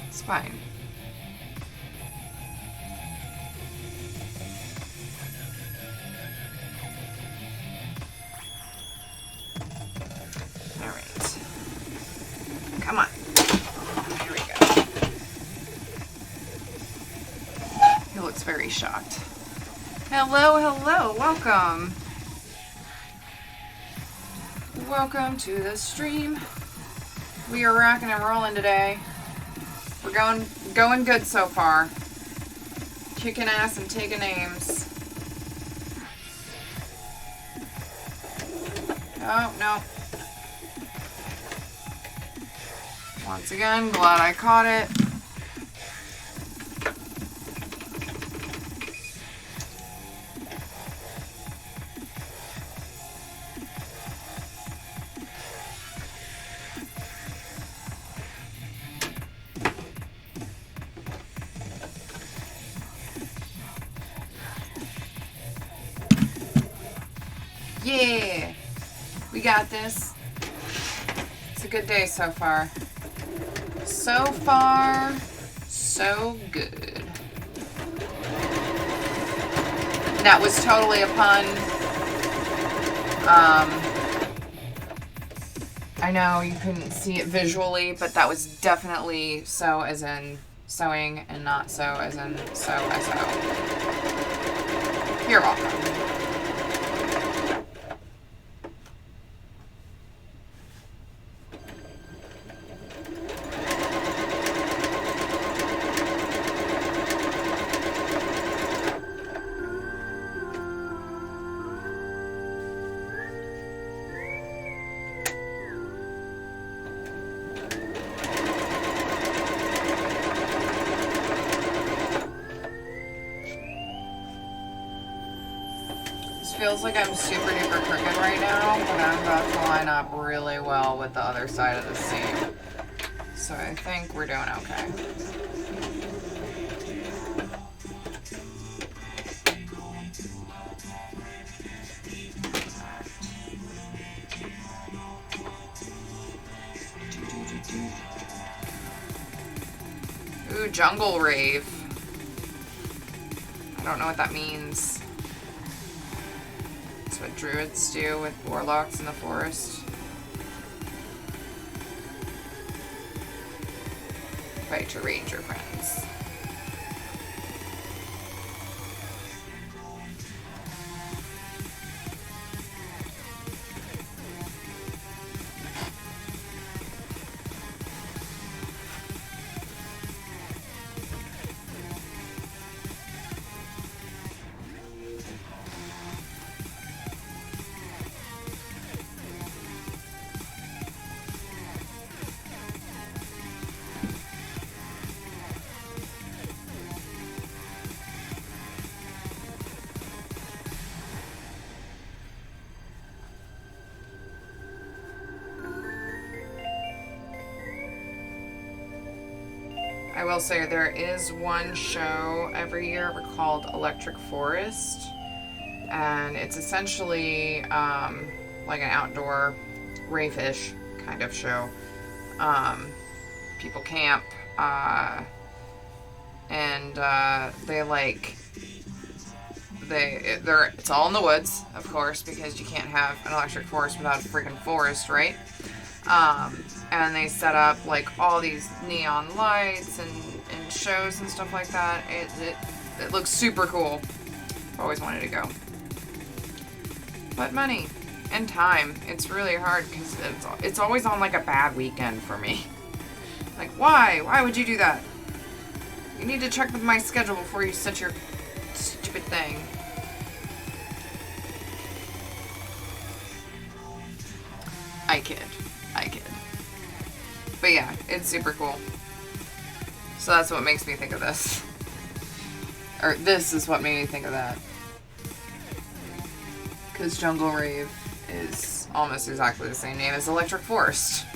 It's fine. Alright. Come on. Here we go. He looks very shocked. Hello, hello, welcome. Welcome to the stream. We are rocking and rolling today. We're going good so far. Kicking ass and taking names. Oh, no. Once again, glad I caught it. Yeah, we got this. It's a good day so far. So far, so good. That was totally a pun. I know you couldn't see it visually, but that was definitely so as in sewing and not so as in so as so. You're welcome. Feels like I'm super duper crooked right now, but I'm about to line up really well with the other side of the seam. So I think we're doing okay. Ooh, jungle rave. I don't know what that means. What druids do with warlocks in the forest. Fight your ranger friends. I will say there is one show every year called Electric Forest, and it's essentially like an outdoor rave-ish kind of show. people camp, and they like it's all in the woods, of course, because you can't have an electric forest without a freaking forest, right? And they set up like all these neon lights and shows and stuff like that. It looks super cool. I've always wanted to go. But money and time, it's really hard because it's always on like a bad weekend for me. Like, why? Why would you do that? You need to check my schedule before you set your stupid thing. I kid. But yeah, it's super cool. So that's what makes me think of this. Or this is what made me think of that. Because Jungle Rave is almost exactly the same name as Electric Forest.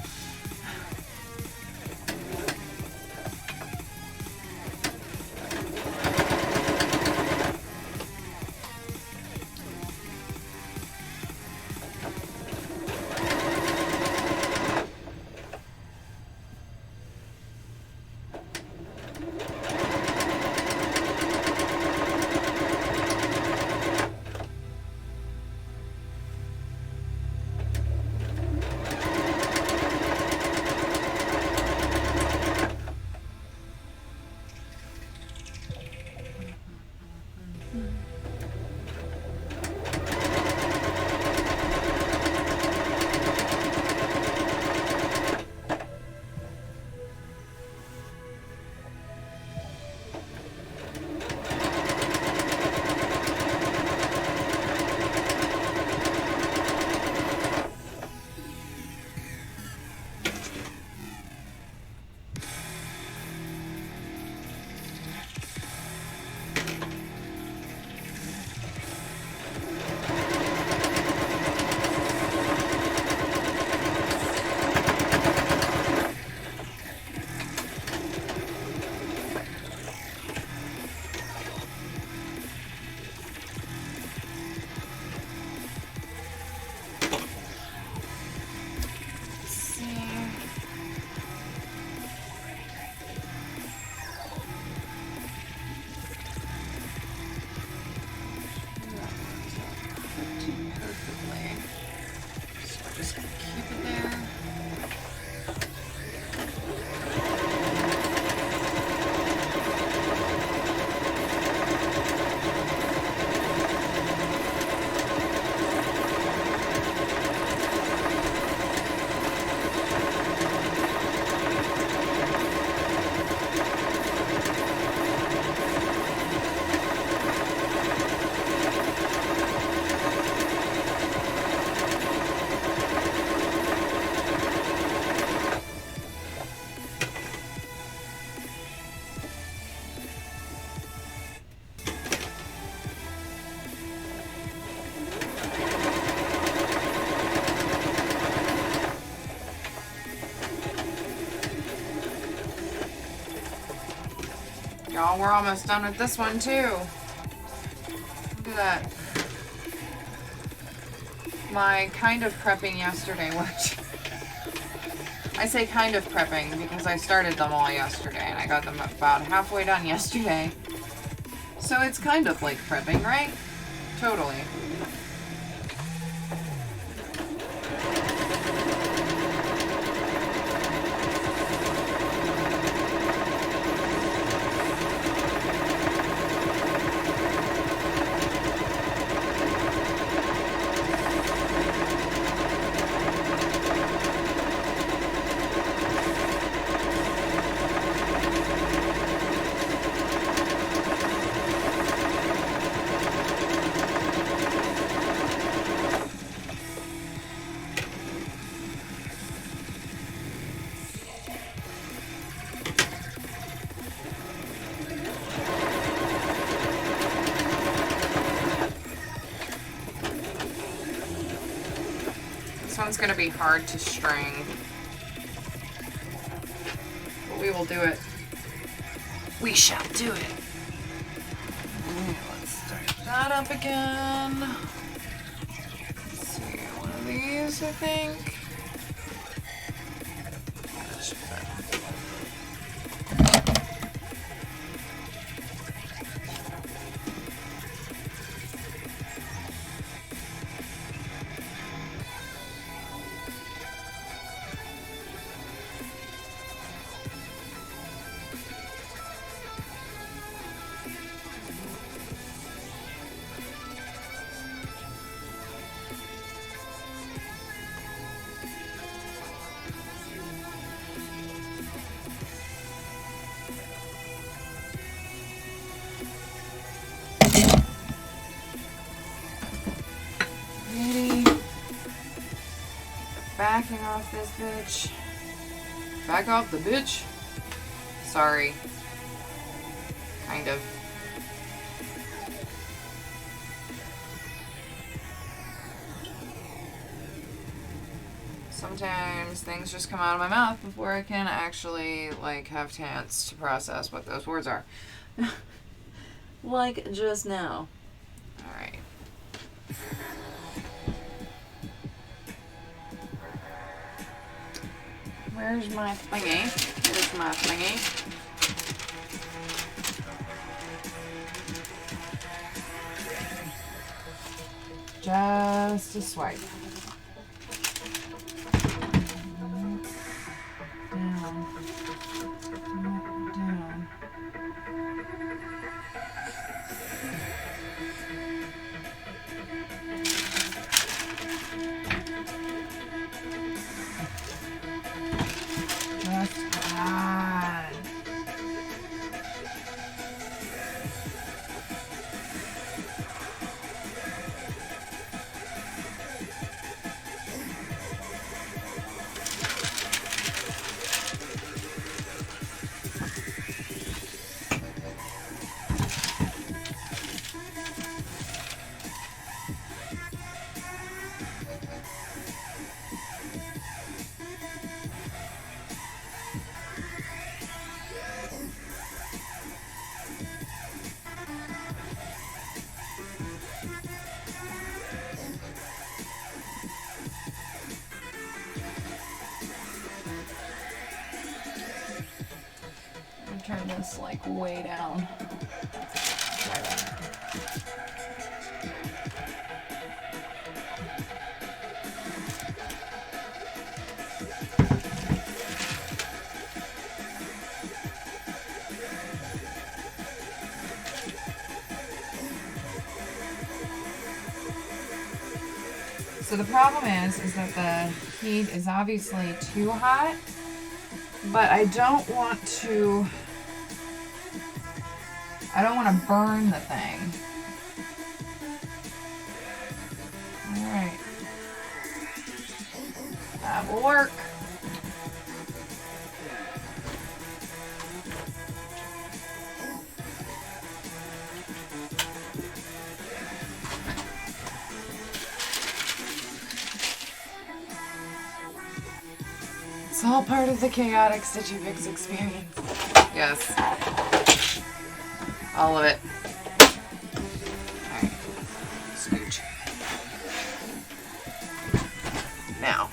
Y'all, we're almost done with this one too. Look at that. My kind of prepping yesterday, which I say kind of prepping because I started them all yesterday and I got them about halfway done yesterday. So it's kind of like prepping, right? Totally. This one's going to be hard to string, but we will do it. We shall do it. Let's start that up again. Let's see, one of these, I think. That should fit. backing off this bitch. Back off the bitch. Sorry. Kind of. Sometimes things just come out of my mouth before I can actually, like, have chance to process what those words are. Like just now. Alright. Where's my thingy? Here's my thingy. Just a swipe. Down. Down. Just God. Turn this like way down. So the problem is that the heat is obviously too hot, but I don't want to burn the thing. Alright. That will work. It's all part of the chaotic Stitchy Fix experience. Yes. All of it. Alright. Scooch. Now.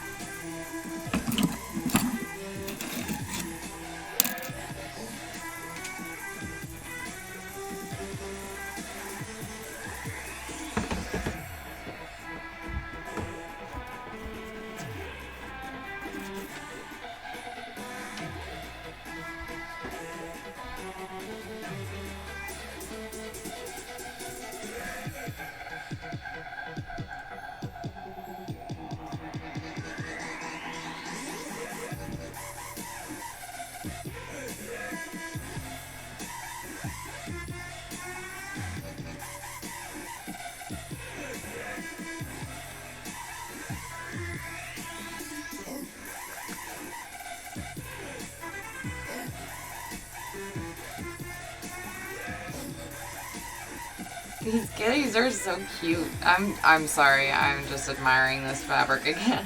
These kitties are so cute. I'm sorry, I'm just admiring this fabric again.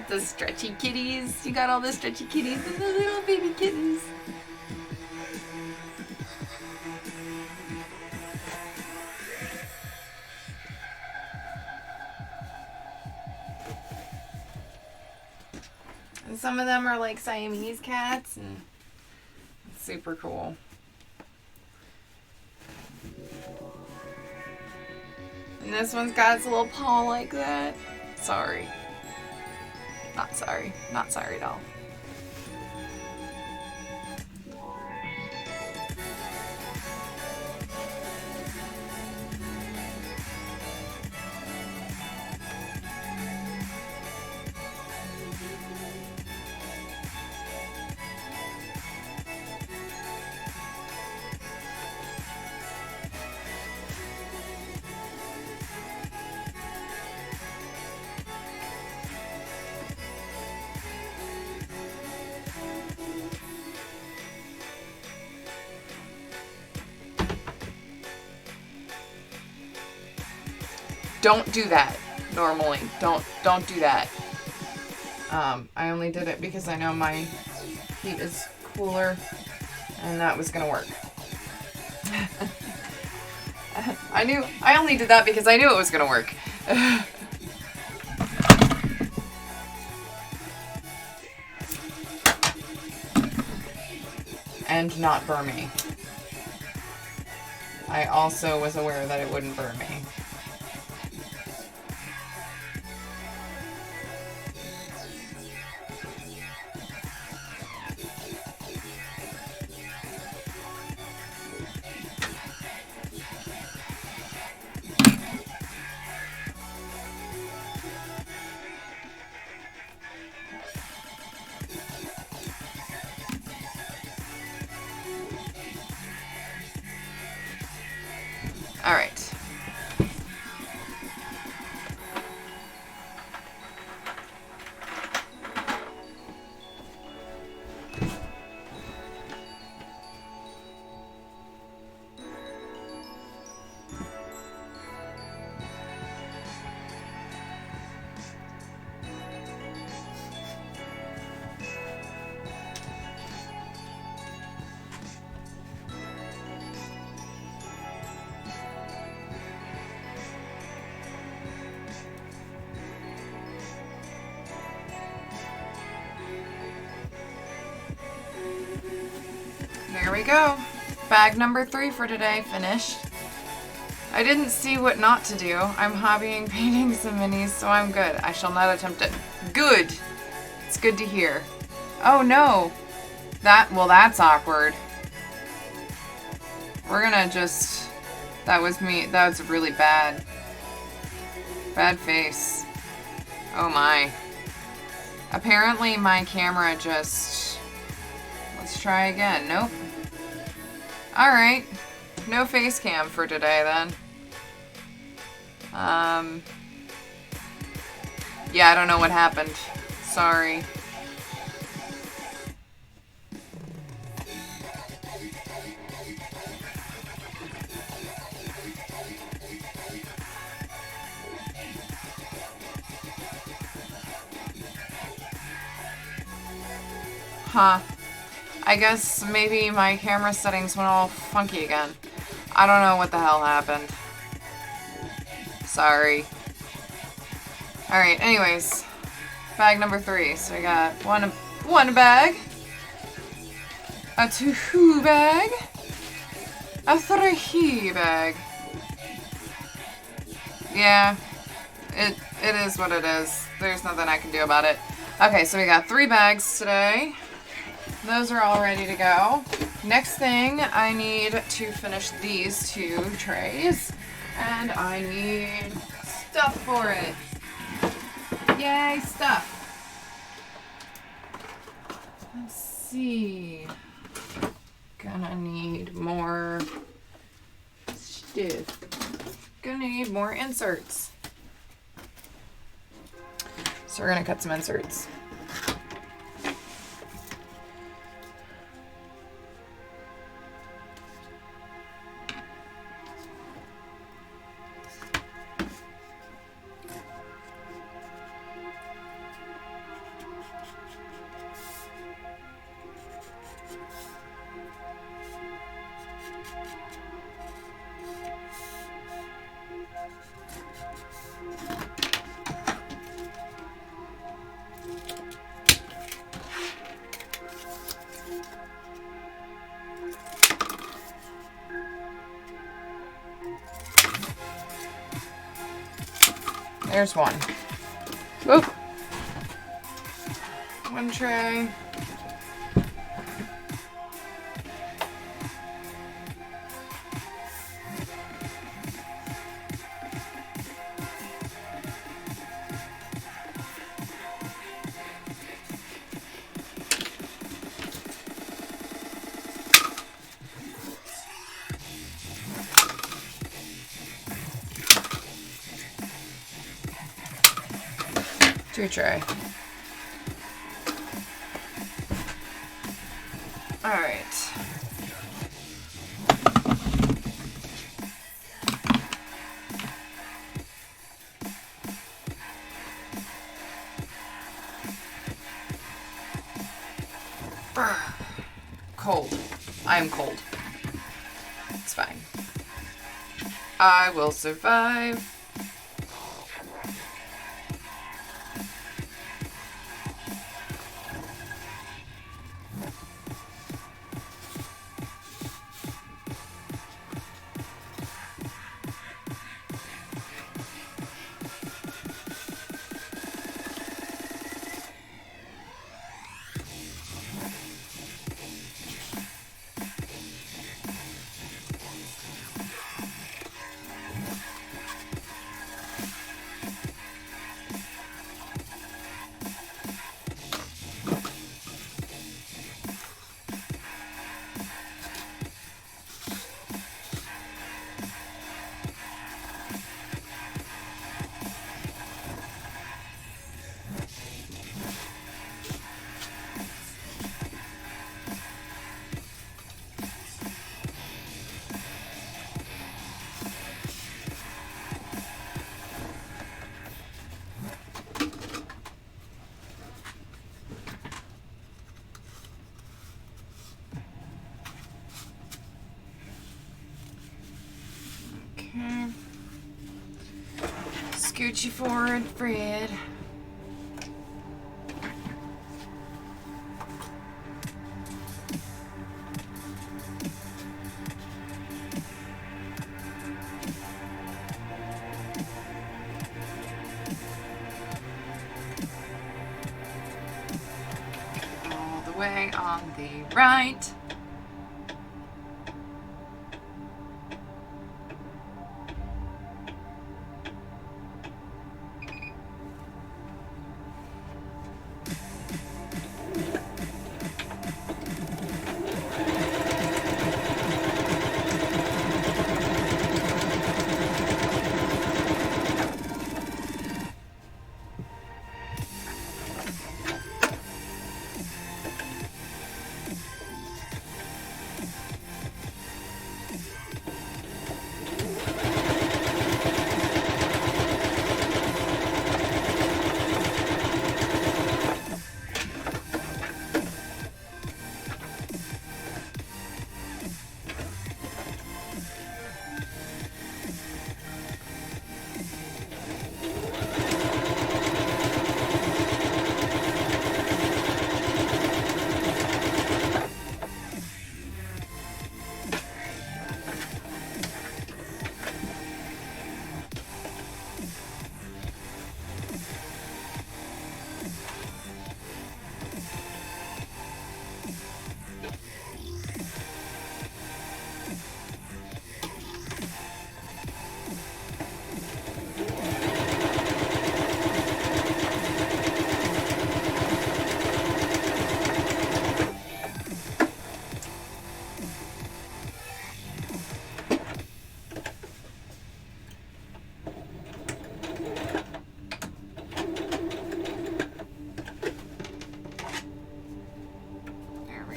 The stretchy kitties. You got all the stretchy kitties and the little baby kittens. And some of them are like Siamese cats, and it's super cool. And this one's got its little paw like that. Sorry. Not sorry. Not sorry at all. don't do that normally. Don't do that. I only did it because I know my heat is cooler and that was gonna work. I only did that because I knew it was gonna work. And not burn me. I also was aware that it wouldn't burn me. All right. There we go. Bag number 3 for today, finished. I didn't see what not to do. I'm hobbying painting some minis, so I'm good. I shall not attempt it. Good! It's good to hear. Oh no! That's awkward. We're gonna just... That was me. That was really bad. Bad face. Oh my. Apparently my camera just... Let's try again. Nope. Alright. No face cam for today then. Yeah, I don't know what happened. Sorry. Huh. I guess maybe my camera settings went all funky again. I don't know what the hell happened. Sorry. Alright, anyways. Bag number 3. So we got one bag. A 2 bag. A 3 bag. Yeah. It is what it is. There's nothing I can do about it. Okay, so we got 3 bags today. Those are all ready to go. Next thing, I need to finish these 2 trays. And I need stuff for it. Yay, stuff. Let's see. Gonna need more stuff. Gonna need more inserts. So we're gonna cut some inserts. There's one. Whoop. One tray. Two tray. All right. Cold. I am cold. It's fine. I will survive. Okay. Scoot you forward, Fred. All the way on the right.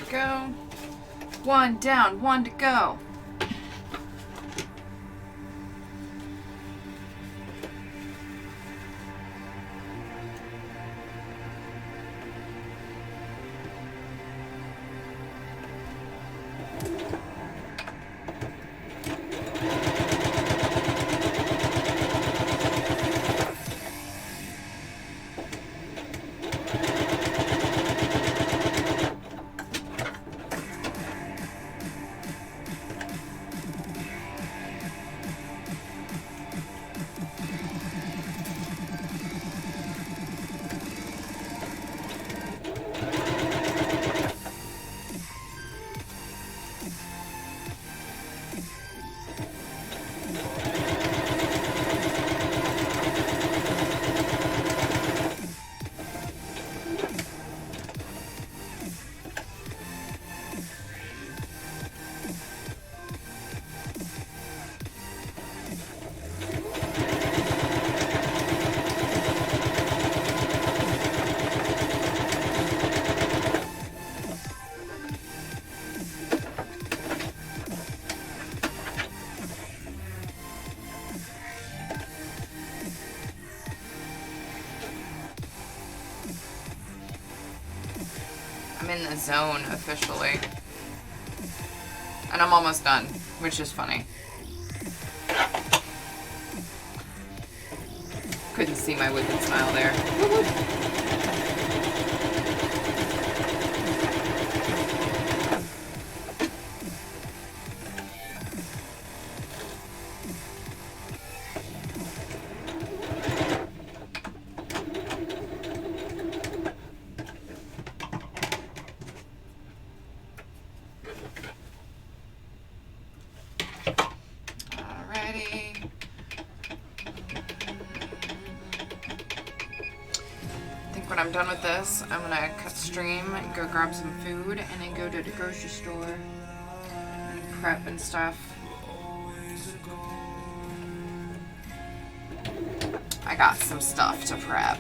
Go. One down, one to go. in the zone officially. And I'm almost done, which is funny. Couldn't see my wicked smile there. I'm done with this, I'm gonna cut stream and go grab some food and then go to the grocery store and prep and stuff. I got some stuff to prep.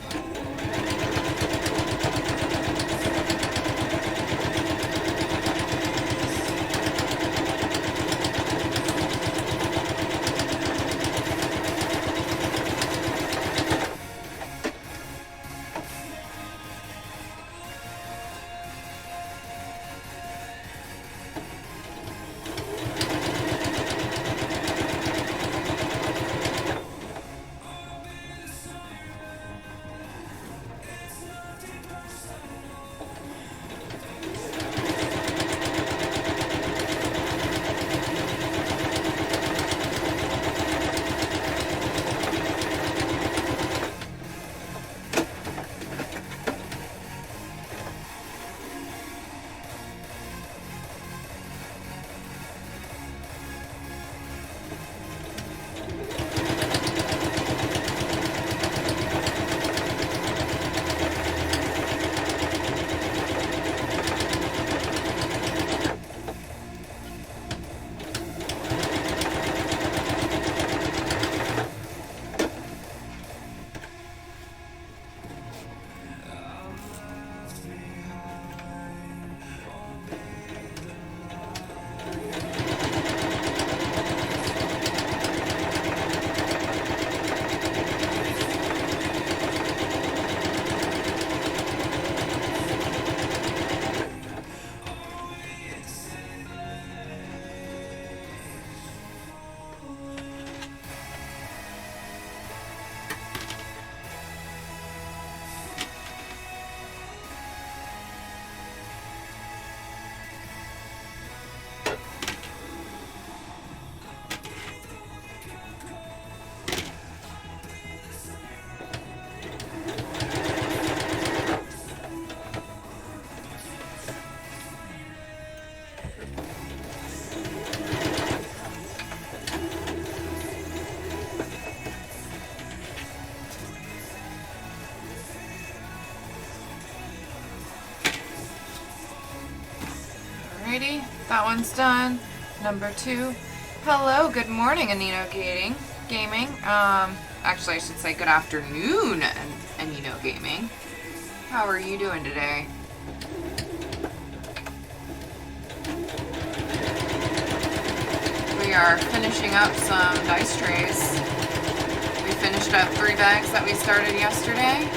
Alrighty, that one's done. Number 2. Hello, good morning, Anino Gaming. Actually, I should say good afternoon, Anino Gaming. How are you doing today? We are finishing up some dice trays. We finished up 3 bags that we started yesterday.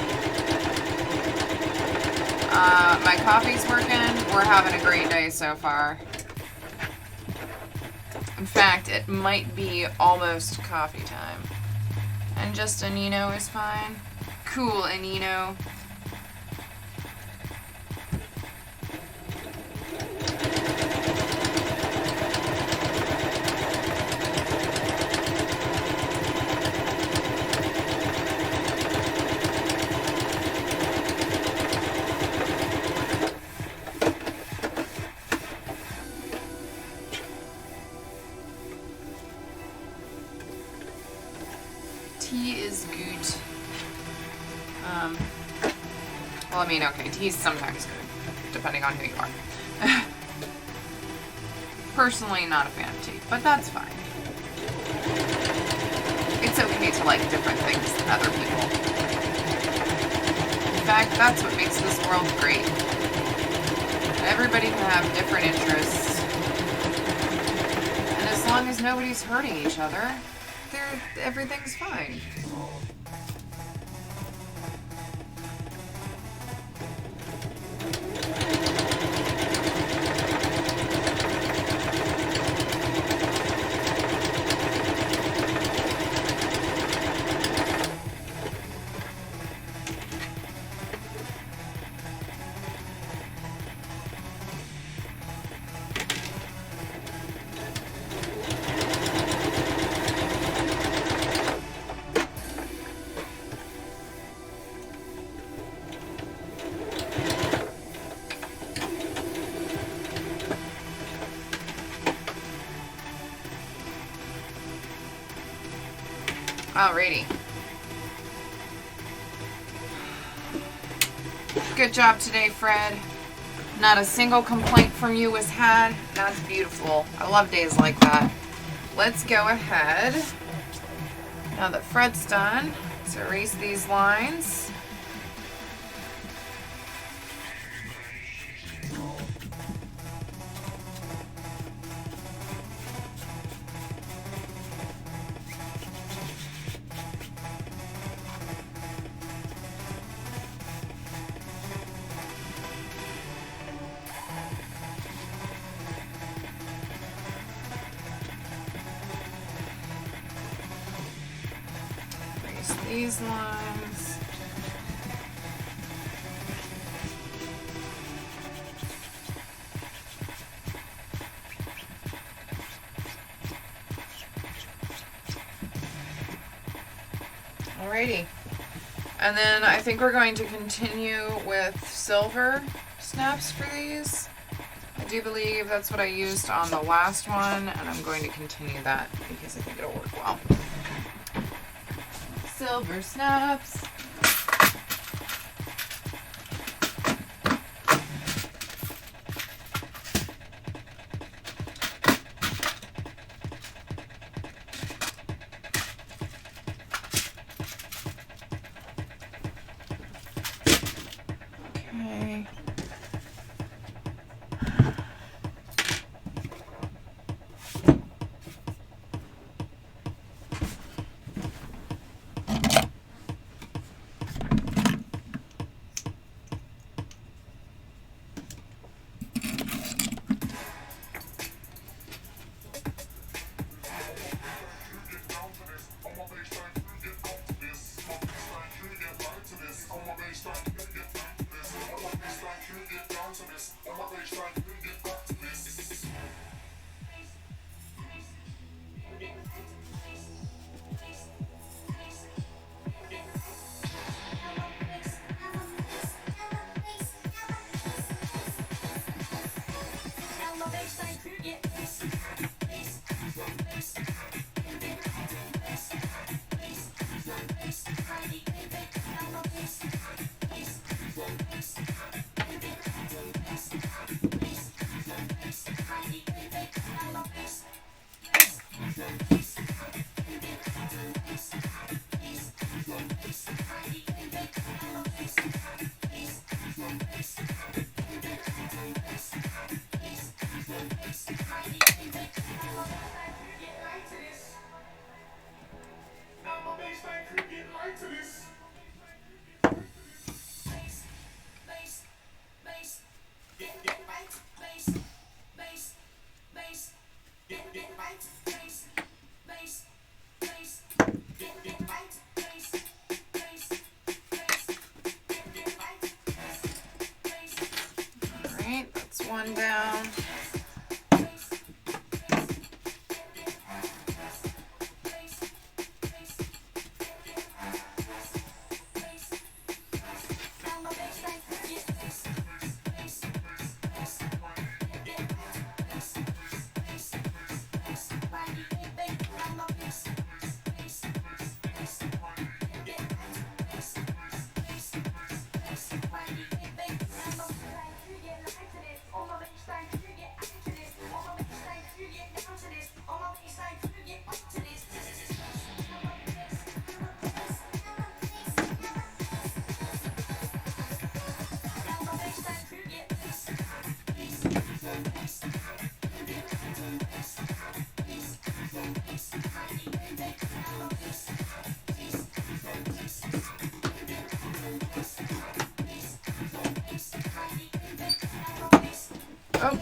My coffee's working. We're having a great day so far. In fact, it might be almost coffee time. And just Anino is fine. Cool, Anino. Well, I mean, okay, tea's sometimes good, depending on who you are. Personally, not a fan of tea, but that's fine. It's okay to like different things than other people. In fact, that's what makes this world great. Everybody can have different interests. And as long as nobody's hurting each other, everything's fine. Alrighty. Good job today, Fred. Not a single complaint from you was had. That's beautiful. I love days like that. Let's go ahead. Now that Fred's done, let's erase these lines. These lines. Alrighty. And then I think we're going to continue with silver snaps for these. I do believe that's what I used on the last one, and I'm going to continue that because I think it'll work well. Silver snaps. Okay. Alright, that's one down. Oh,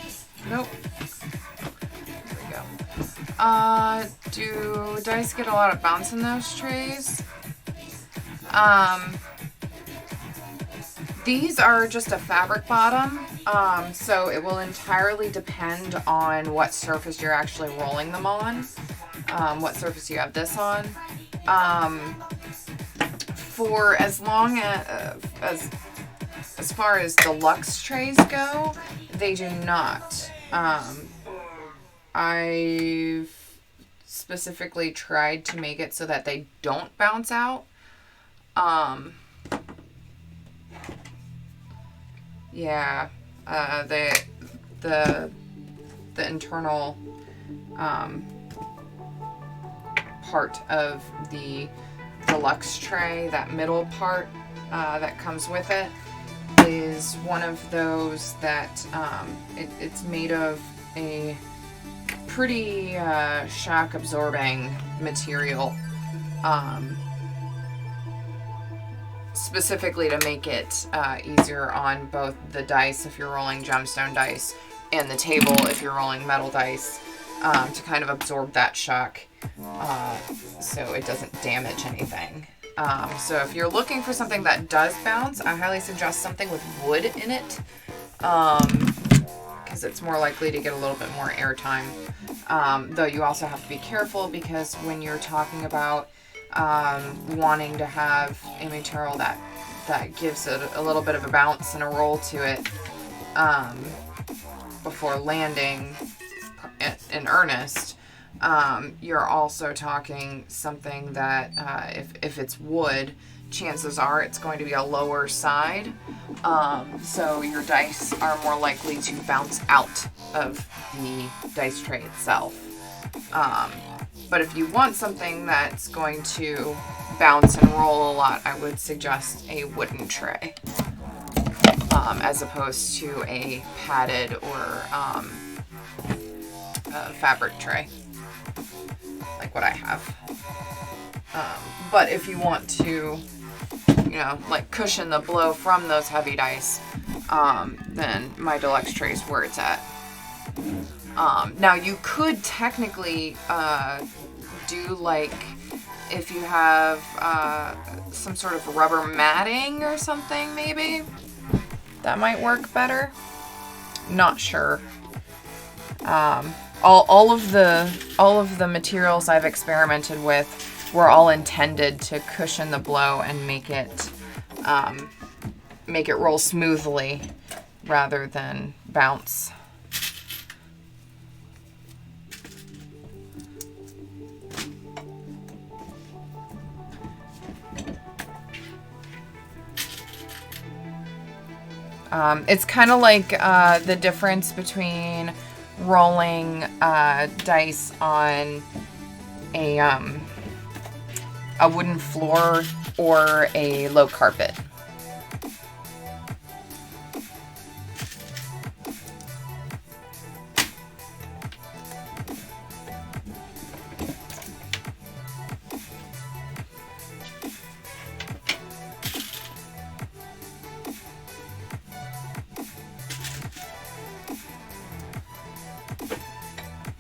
nope. There we go. Do dice get a lot of bounce in those trays? These are just a fabric bottom, so it will entirely depend on what surface you're actually rolling them on, what surface you have this on. For as long as far as deluxe trays go, they do not. I've specifically tried to make it so that they don't bounce out. Yeah, the internal part of the deluxe tray, that middle part that comes with it, is one of those that it's made of a pretty shock absorbing material, specifically to make it easier on both the dice if you're rolling gemstone dice and the table if you're rolling metal dice, to kind of absorb that shock so it doesn't damage anything. So if you're looking for something that does bounce, I highly suggest something with wood in it, because it's more likely to get a little bit more airtime. Though you also have to be careful, because when you're talking about wanting to have a material that gives it a little bit of a bounce and a roll to it before landing in earnest, you're also talking something that if it's wood, chances are it's going to be a lower side, so your dice are more likely to bounce out of the dice tray itself. But if you want something that's going to bounce and roll a lot, I would suggest a wooden tray, as opposed to a padded or a fabric tray, like what I have. But if you want to, like cushion the blow from those heavy dice, then my deluxe tray is where it's at. Now you could technically do, like, if you have some sort of rubber matting or something, maybe that might work better. Not sure. All of the materials I've experimented with were all intended to cushion the blow and make it roll smoothly rather than bounce. It's kind of like the difference between rolling dice on a wooden floor or a low carpet.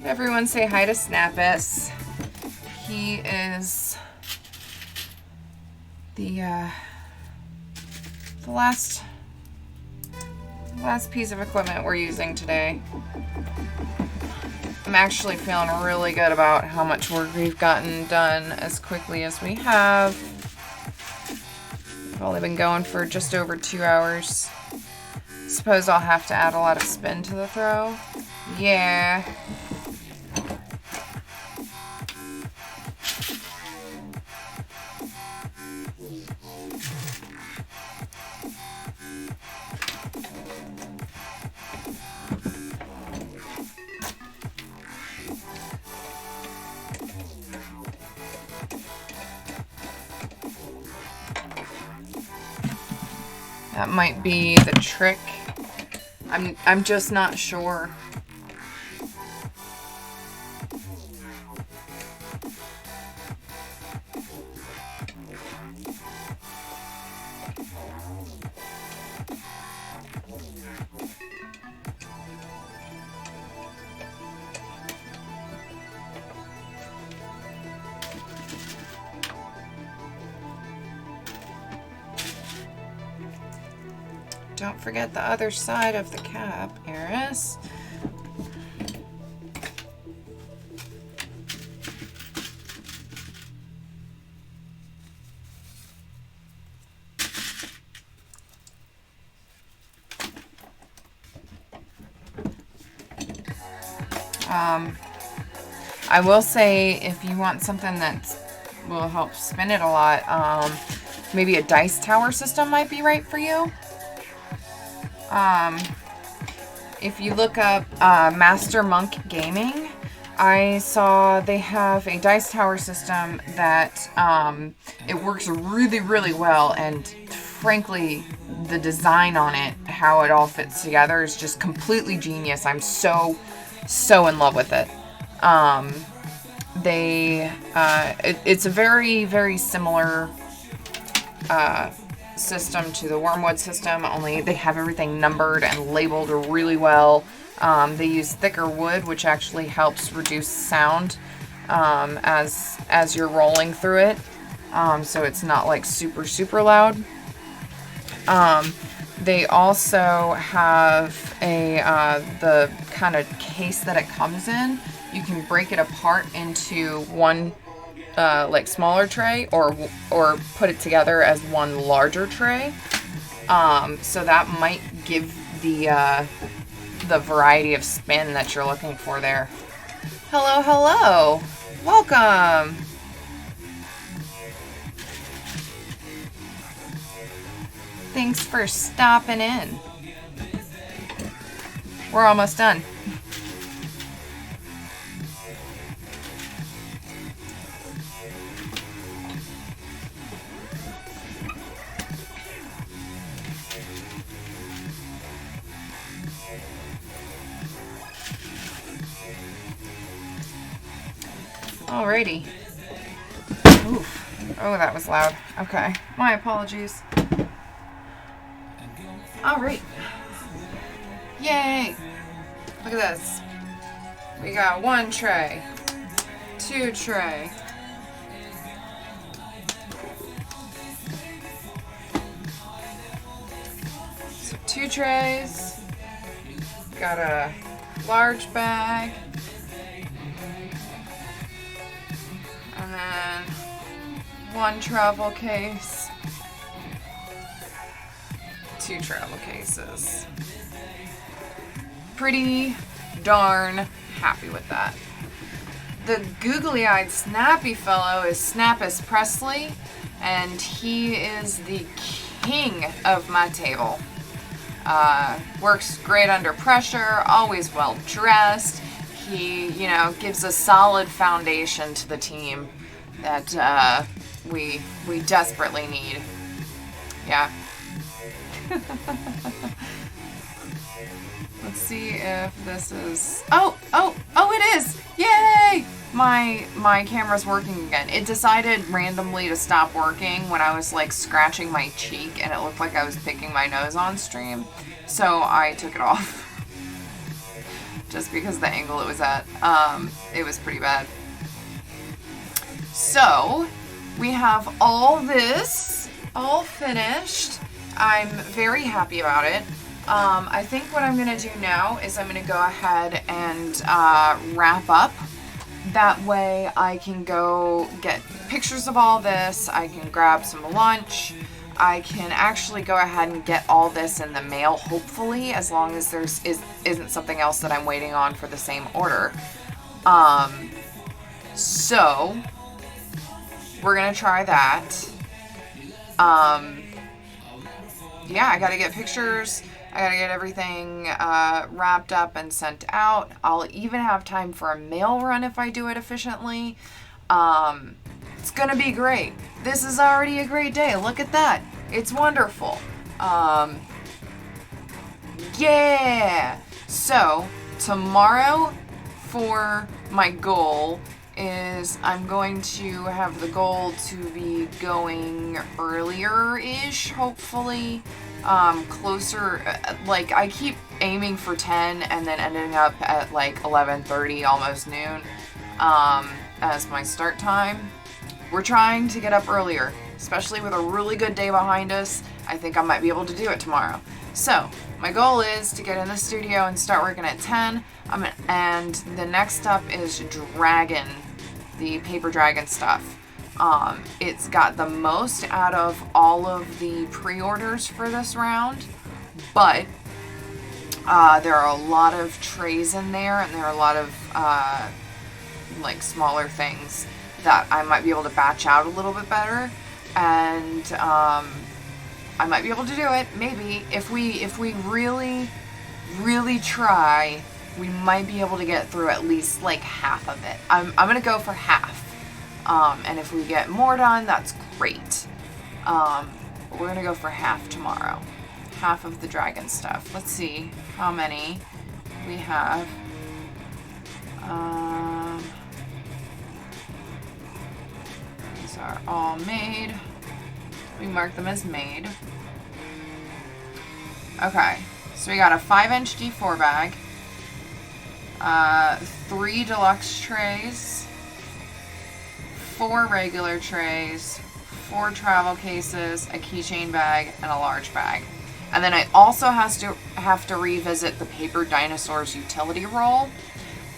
Everyone say hi to Snappus. He is the last piece of equipment we're using today. I'm actually feeling really good about how much work we've gotten done as quickly as we have. We've only been going for just over 2 hours. Suppose I'll have to add a lot of spin to the throw. Yeah. That might be the trick. I'm just not sure. Don't forget the other side of the cap, Aras. I will say if you want something that will help spin it a lot, maybe a dice tower system might be right for you. If you look up Master Monk Gaming, I saw they have a dice tower system that it works really, really well, and frankly, the design on it, how it all fits together, is just completely genius. I'm so in love with it. It's a very, very similar system to the Wormwood system, only they have everything numbered and labeled really well. They use thicker wood, which actually helps reduce sound as you're rolling through it, so it's not like super loud. They also have the kind of case that it comes in. You can break it apart into one like smaller tray, or put it together as one larger tray. So that might give the variety of spin that you're looking for there. Hello, welcome. Thanks for stopping in. We're almost done. Alrighty. Oof. Oh, that was loud. Okay. My apologies. Alright. Yay! Look at this. We got 1 tray. 2 tray. So 2 trays. Got a large bag. And then 1 travel case. 2 travel cases. Pretty darn happy with that. The googly-eyed snappy fellow is Snappus Presley, and he is the king of my table. Works great under pressure, always well dressed. He, gives a solid foundation to the team that we desperately need. Yeah. Let's see if this is... Oh, it is! Yay! My camera's working again. It decided randomly to stop working when I was scratching my cheek and it looked like I was picking my nose on stream. So I took it off. Just because the angle it was at. It was pretty bad. So, we have all this all finished. I'm very happy about it. I think what I'm going to do now is I'm going to go ahead and wrap up. That way I can go get pictures of all this. I can grab some lunch. I can actually go ahead and get all this in the mail, hopefully, as long as there isn't something else that I'm waiting on for the same order. So, we're going to try that. Yeah, I got to get pictures. I got to get everything wrapped up and sent out. I'll even have time for a mail run if I do it efficiently. It's going to be great. This is already a great day. Look at that. It's wonderful. Yeah. So, tomorrow for my goal is I'm going to have the goal to be going earlier-ish, hopefully. Closer, I keep aiming for 10 and then ending up at 11:30, almost noon, as my start time. We're trying to get up earlier, especially with a really good day behind us. I think I might be able to do it tomorrow. So, my goal is to get in the studio and start working at 10, and the next step is Dragon, the Paper Dragon stuff. It's got the most out of all of the pre-orders for this round, but there are a lot of trays in there, and there are a lot of like smaller things that I might be able to batch out a little bit better, and I might be able to do it. Maybe if we really try, we might be able to get through at least like half of it. I'm gonna go for half, and if we get more done, that's great. But we're gonna go for half tomorrow. Half of the dragon stuff. Let's see how many we have. These are all made. We mark them as made. Okay, so we got a 5-inch D4 bag, 3 deluxe trays, 4 regular trays, 4 travel cases, a keychain bag, and a large bag. And then I also have to revisit the paper dinosaurs utility roll.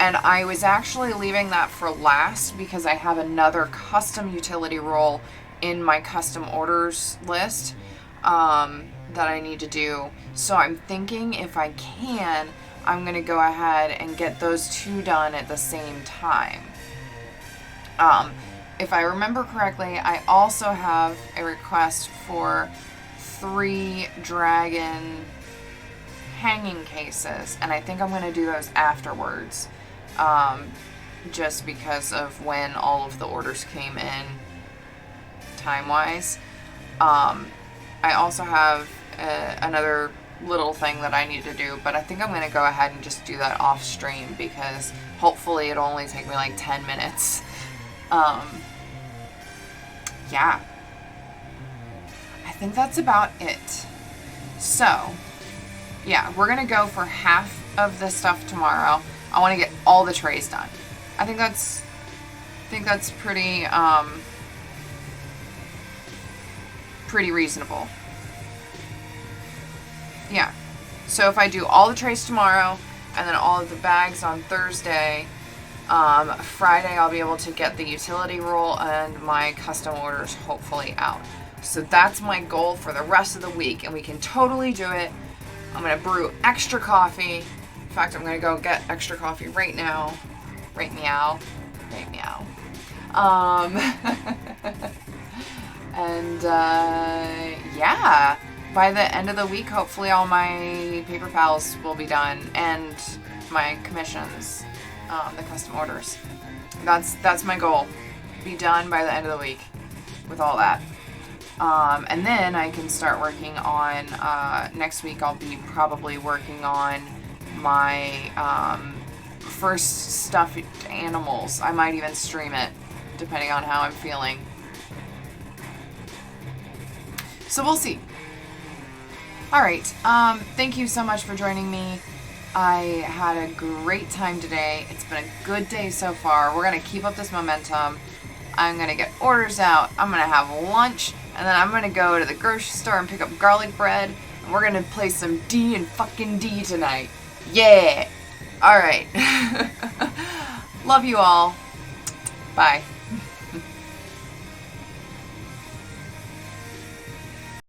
And I was actually leaving that for last because I have another custom utility roll in my custom orders list that I need to do. So I'm thinking if I can, I'm going to go ahead and get those 2 done at the same time. If I remember correctly, I also have a request for 3 dragon hanging cases, and I think I'm going to do those afterwards, just because of when all of the orders came in time-wise. I also have another little thing that I need to do, but I think I'm going to go ahead and just do that off stream because hopefully it'll only take me like 10 minutes. Yeah. I think that's about it. So, yeah, we're going to go for half of the stuff tomorrow. I want to get all the trays done. I think that's pretty, pretty reasonable. Yeah. So if I do all the trays tomorrow and then all of the bags on Thursday, Friday I'll be able to get the utility roll and my custom orders hopefully out. So that's my goal for the rest of the week, and we can totally do it. I'm going to brew extra coffee. In fact, I'm going to go get extra coffee right now. Right meow. Right meow. And, yeah. By the end of the week, hopefully all my paper pals will be done, and my commissions, the custom orders. That's my goal. Be done by the end of the week with all that. And then I can start working on, next week I'll be probably working on my, first stuffed animals. I might even stream it, depending on how I'm feeling. So we'll see. Alright, thank you so much for joining me. I had a great time today. It's been a good day so far. We're going to keep up this momentum. I'm going to get orders out. I'm going to have lunch. And then I'm going to go to the grocery store and pick up garlic bread. And we're going to play some D and fucking D tonight. Yeah. Alright. Love you all. Bye.